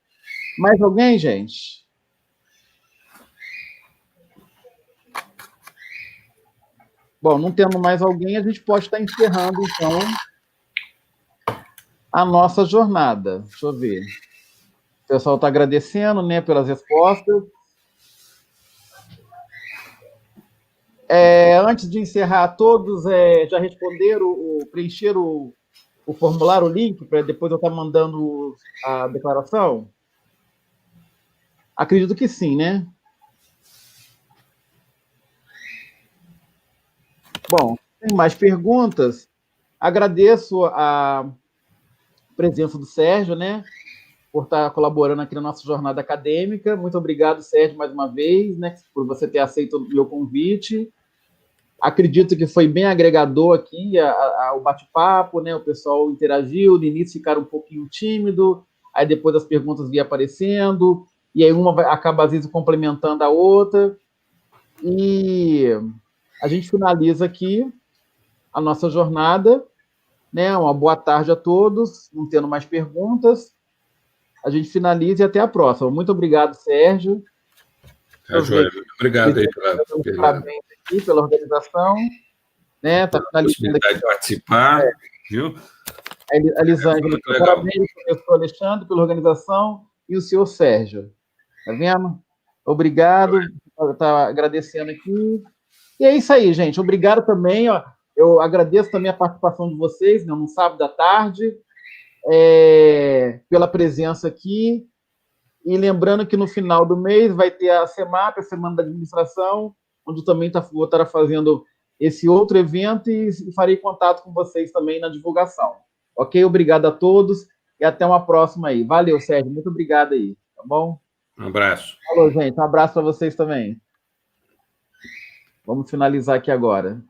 Mais alguém, gente? Bom, não tendo mais alguém, a gente pode estar encerrando, então, a nossa jornada. Deixa eu ver. O pessoal está agradecendo, né, pelas respostas. Antes de encerrar, todos já responderam, preencheram o formulário, o link, para depois eu estar mandando a declaração? Acredito que sim, né? Bom, tem mais perguntas. Agradeço a presença do Sérgio, né? Por estar colaborando aqui na nossa jornada acadêmica. Muito obrigado, Sérgio, mais uma vez, né? Por você ter aceito o meu convite. Acredito que foi bem agregador aqui o bate-papo, né? O pessoal interagiu, no início ficaram um pouquinho tímido, aí depois as perguntas vinham aparecendo, e aí uma acaba, às vezes, complementando a outra. E a gente finaliza aqui a nossa jornada, né? Uma boa tarde a todos, não tendo mais perguntas. A gente finaliza e até a próxima. Muito obrigado, Sérgio. Joia, muito obrigado aí parabéns aqui pela organização, né? Tá finalizando aqui. De participar, viu? A Elisângela, parabéns, professor Alexandre, pela organização, e o senhor Sérgio. Tá vendo? Obrigado, tá agradecendo aqui. E é isso aí, gente. Obrigado também, ó. Eu agradeço também a participação de vocês, né, no sábado à tarde, pela presença aqui. E lembrando que no final do mês vai ter a SEMAP, a Semana da Administração, onde também vou estar fazendo esse outro evento e farei contato com vocês também na divulgação. Ok? Obrigado a todos e até uma próxima aí. Valeu, Sérgio. Muito obrigado aí. Tá bom? Um abraço. Falou, gente. Um abraço para vocês também. Vamos finalizar aqui agora.